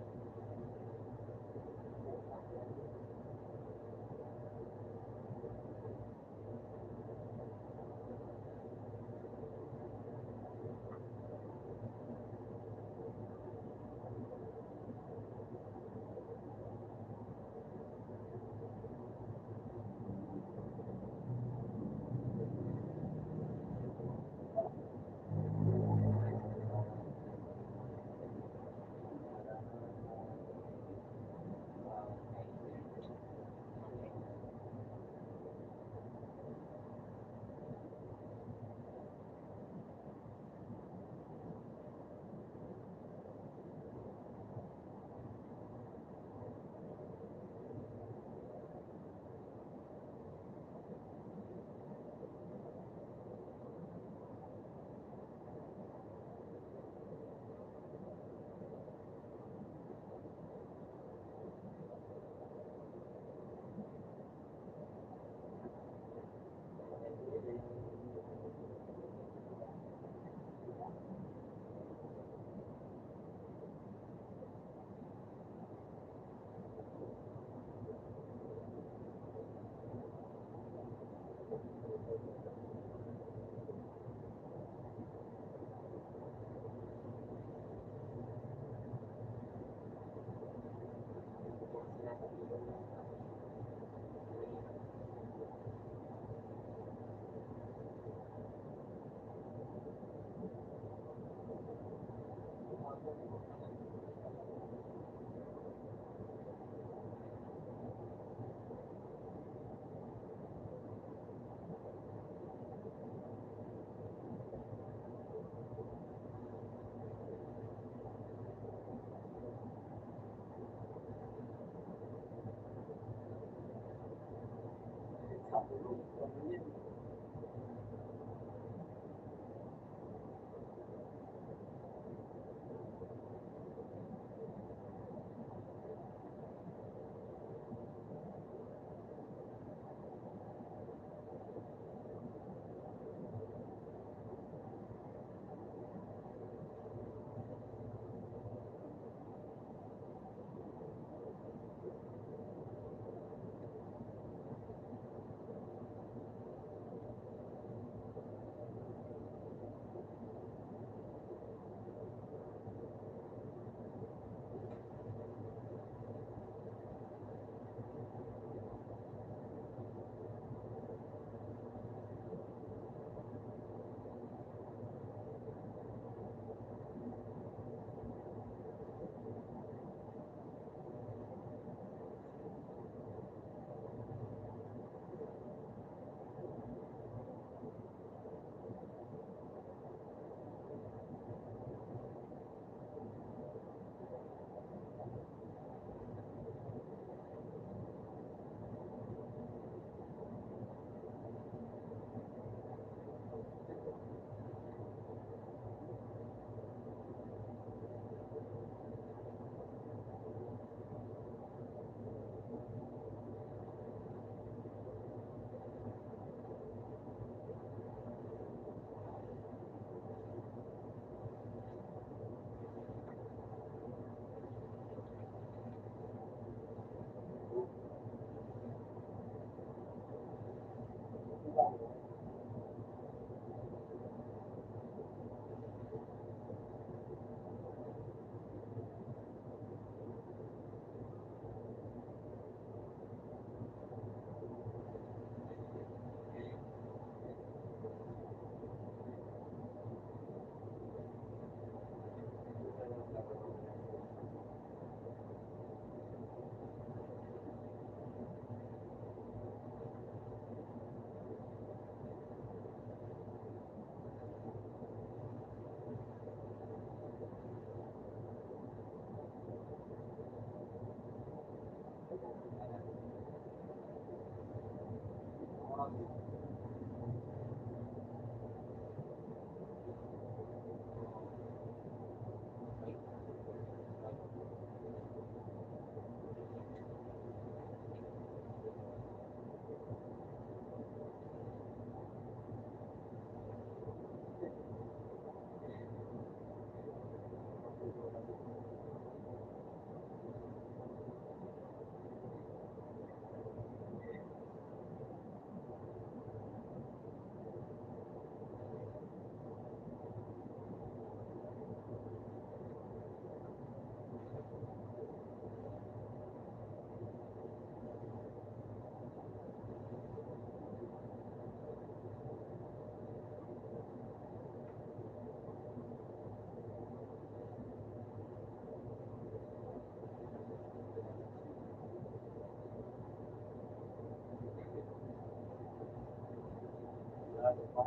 ano pa.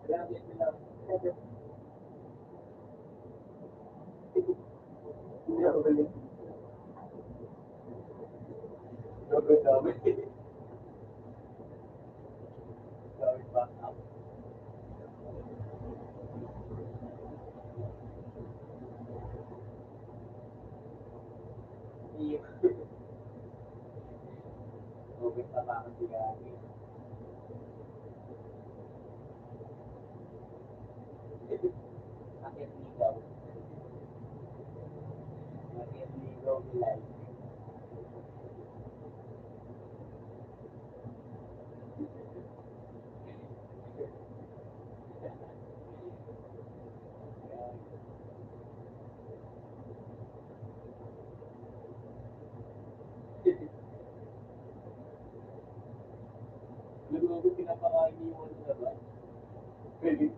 Grabe sila. Hindi ako galing. Grabe, grabe. Grabe pa. Iya. Grabe pa kasi grabe. Akit ligaw. Akit ligaw nila. Grabe pinapakain niyo yung ano na ba? Galing.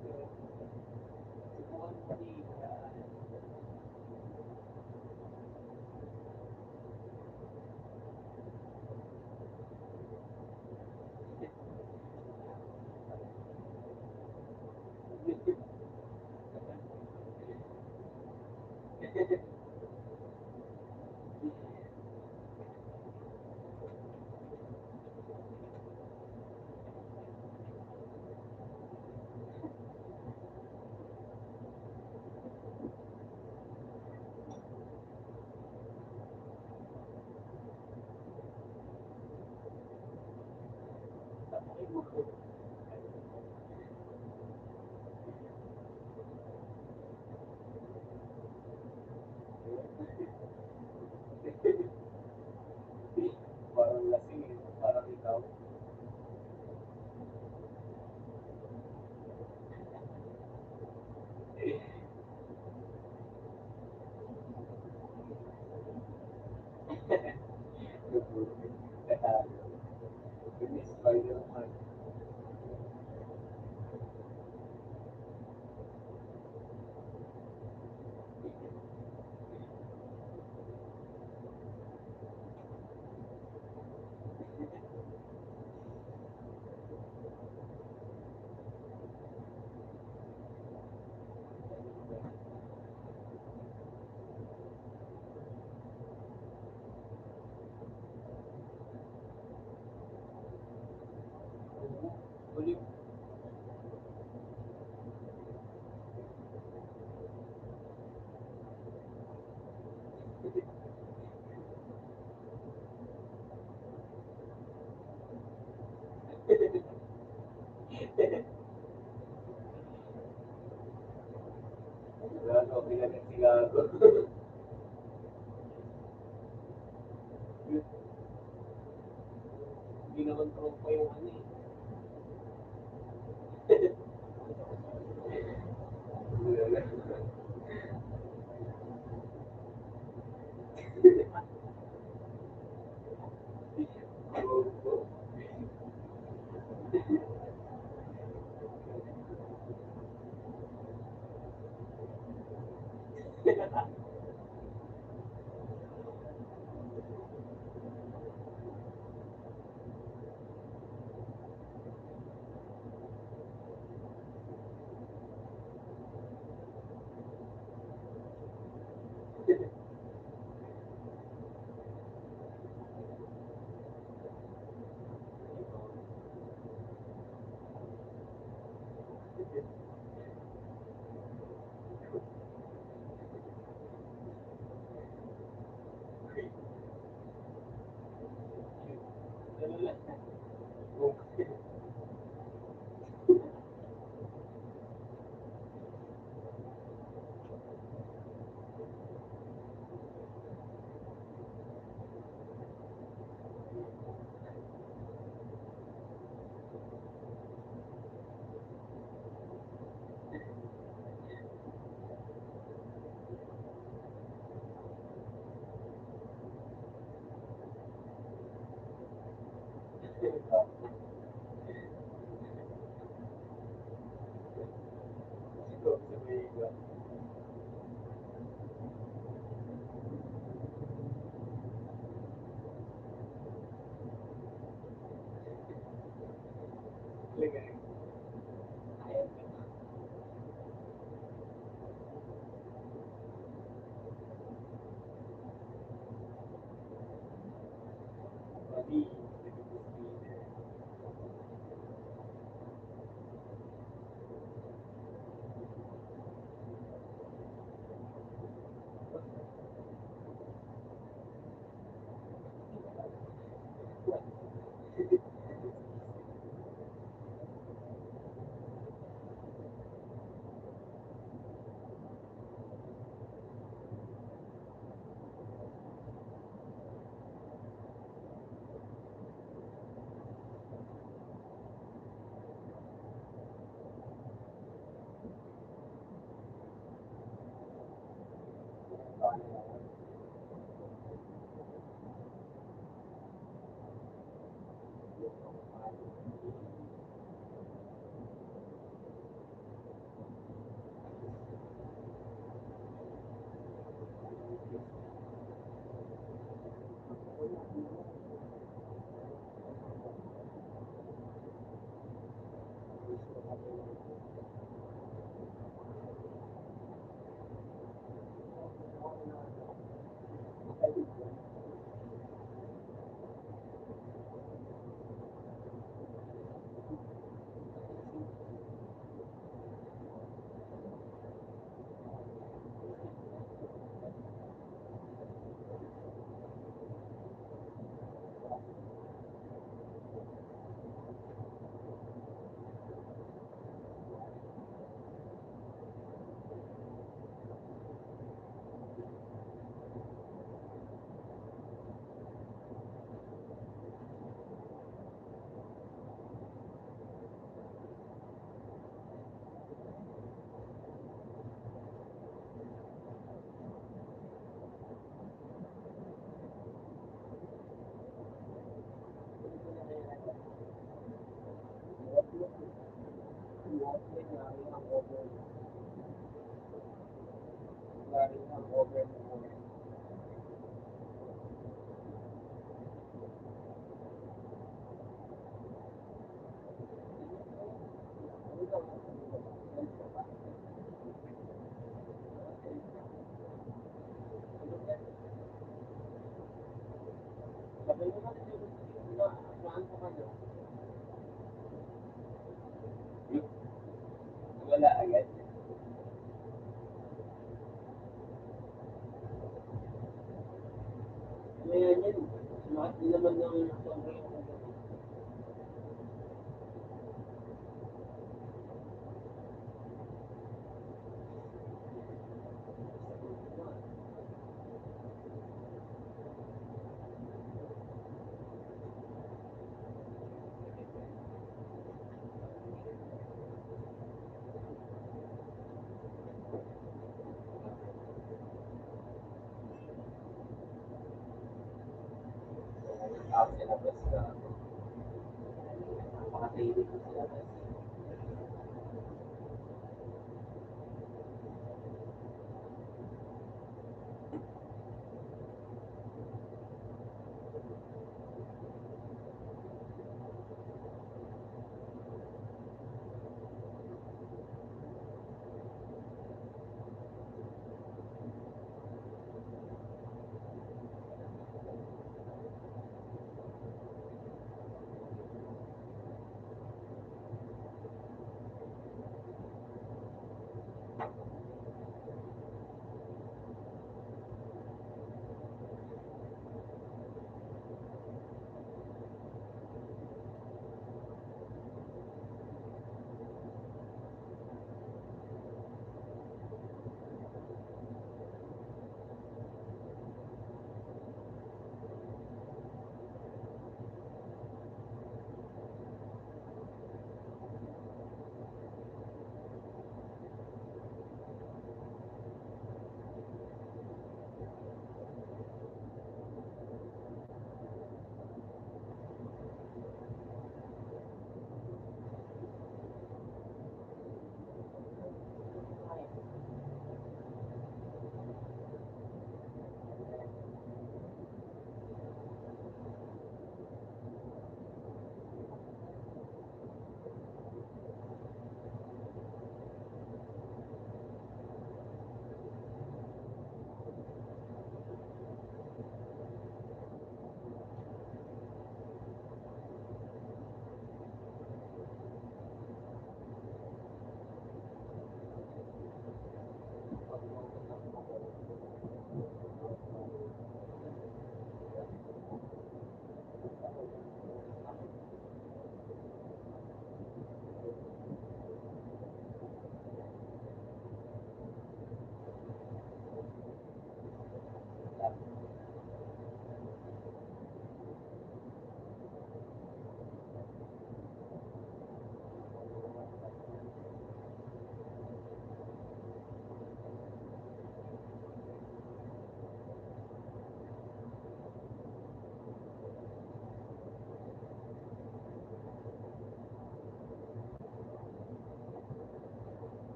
Subukan mo ni parang lasing eh. Parang ikaw. Spider-Man. Uli. Gago, bilang si Gago. Hindi naman tropa yung ano eh. Ayun ka na. Sabi mo kasi saan po kayo? Wala agad. Ngayon yun, lahat din naman ng sobrang tao sa labas na napakatahimik ko sa labas.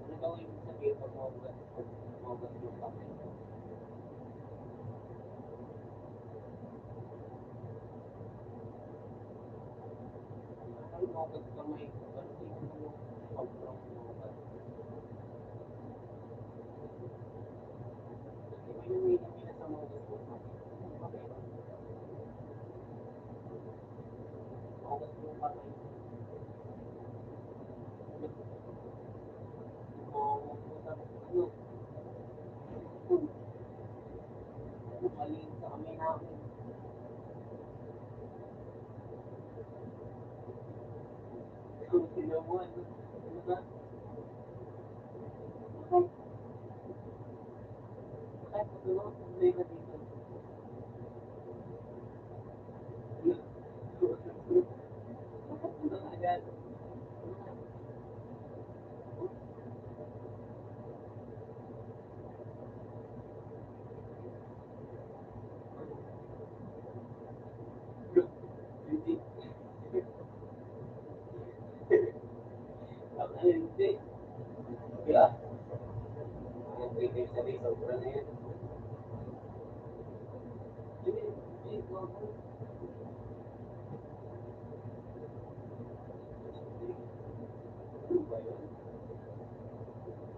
Ano daw ibig sabihin pag mahugas yung kamay ko? Ay, mahugas kamay ko. Pero tingin mo yung sobrang mahugas. Di ba yung may kami na sa mahugas yung kamay? Okay ba? Mahugas yung kamay ko. Ano, maliit sa kamay namin. Kung sino mo, ano na? Bakit? Bakit? Ano? Hindi ka dito. Bakit ano agad? Hindi. Ako hindi. Kaya, yung 3 days a day, sobra na yan. Hindi, hindi, wag mo. Ano ba yun?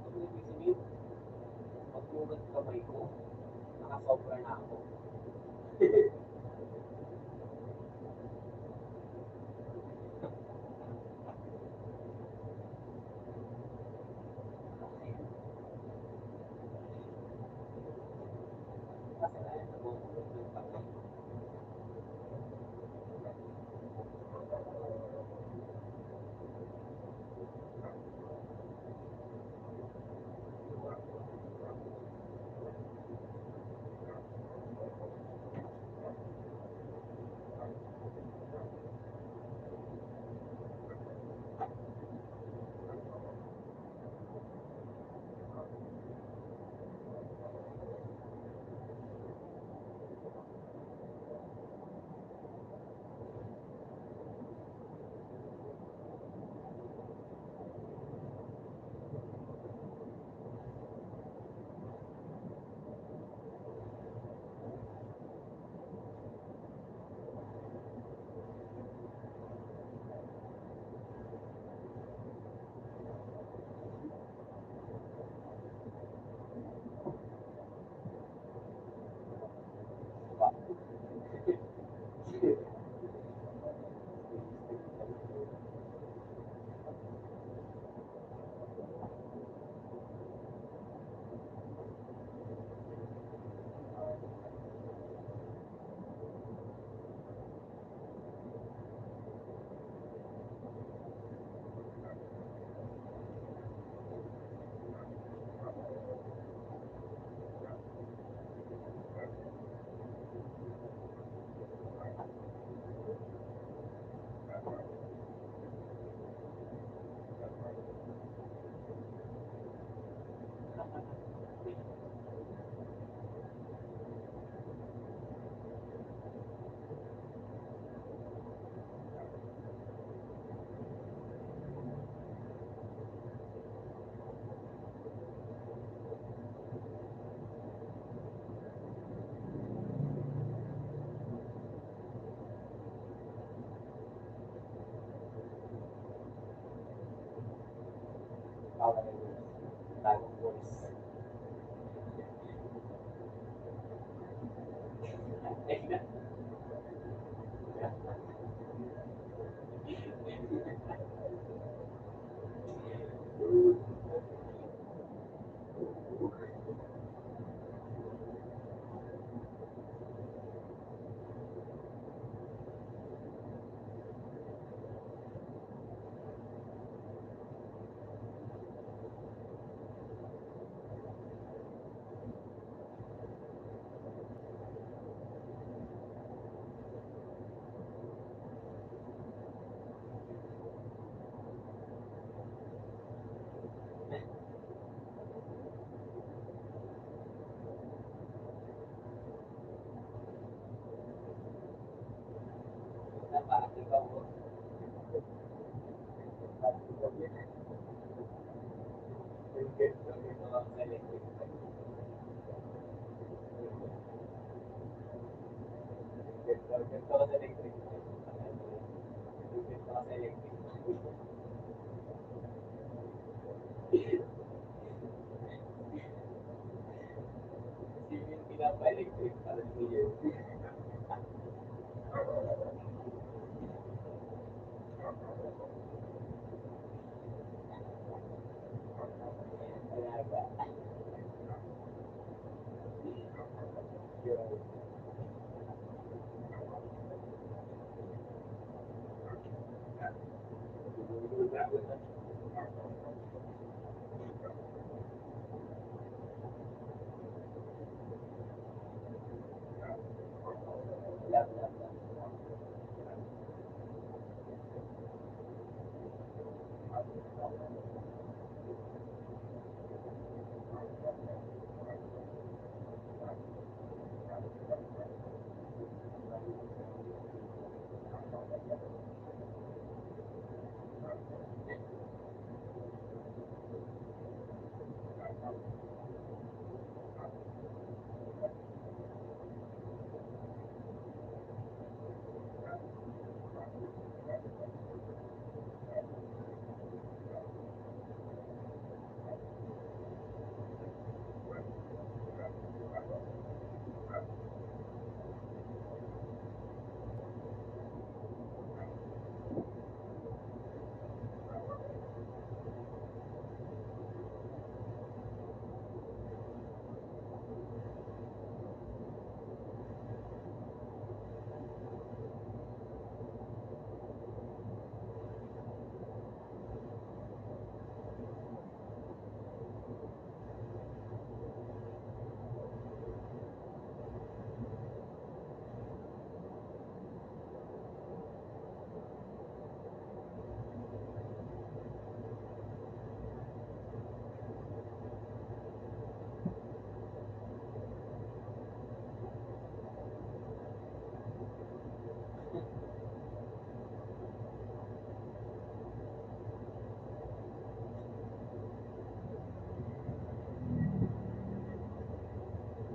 Ano ibig sabihin? Magmugat kamay ko, nakasobra na ako. Kasi kaya namumugot yung kamay. Diba? Bawal na yun. Bagong voice. Gamot. Cricket kami mga electric fan. Cricket ka sa electric fan. Cricket ka sa electric fan. Sino yung pinapa-electric fan niyo? Talaga. Yun. Love, love, love.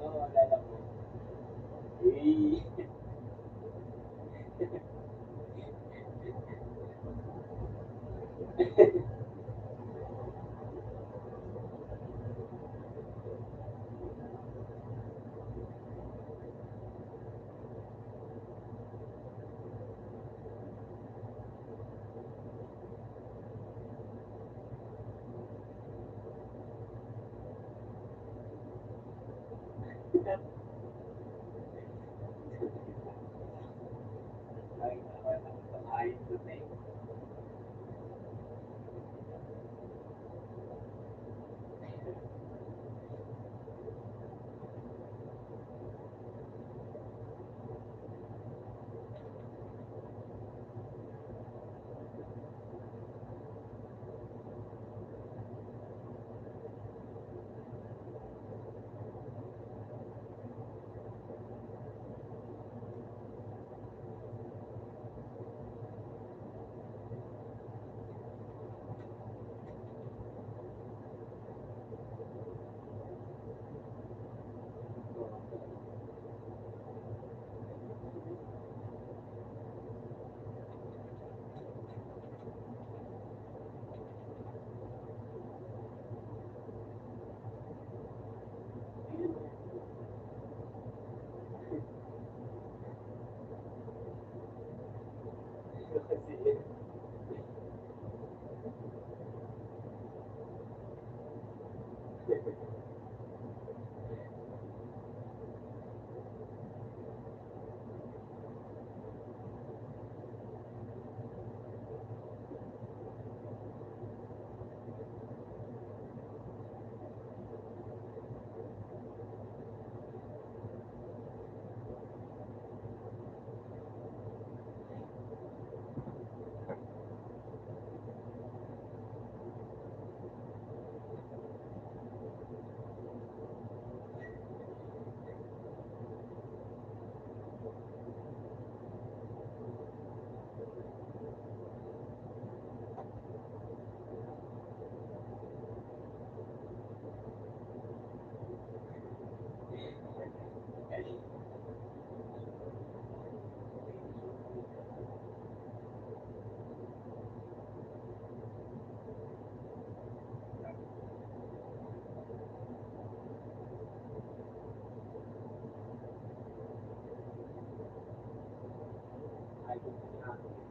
Oo, alala ko. Eh, kahit yung sinabi ko,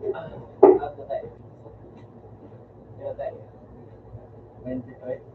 Ano tayo? Ano tayo? 23?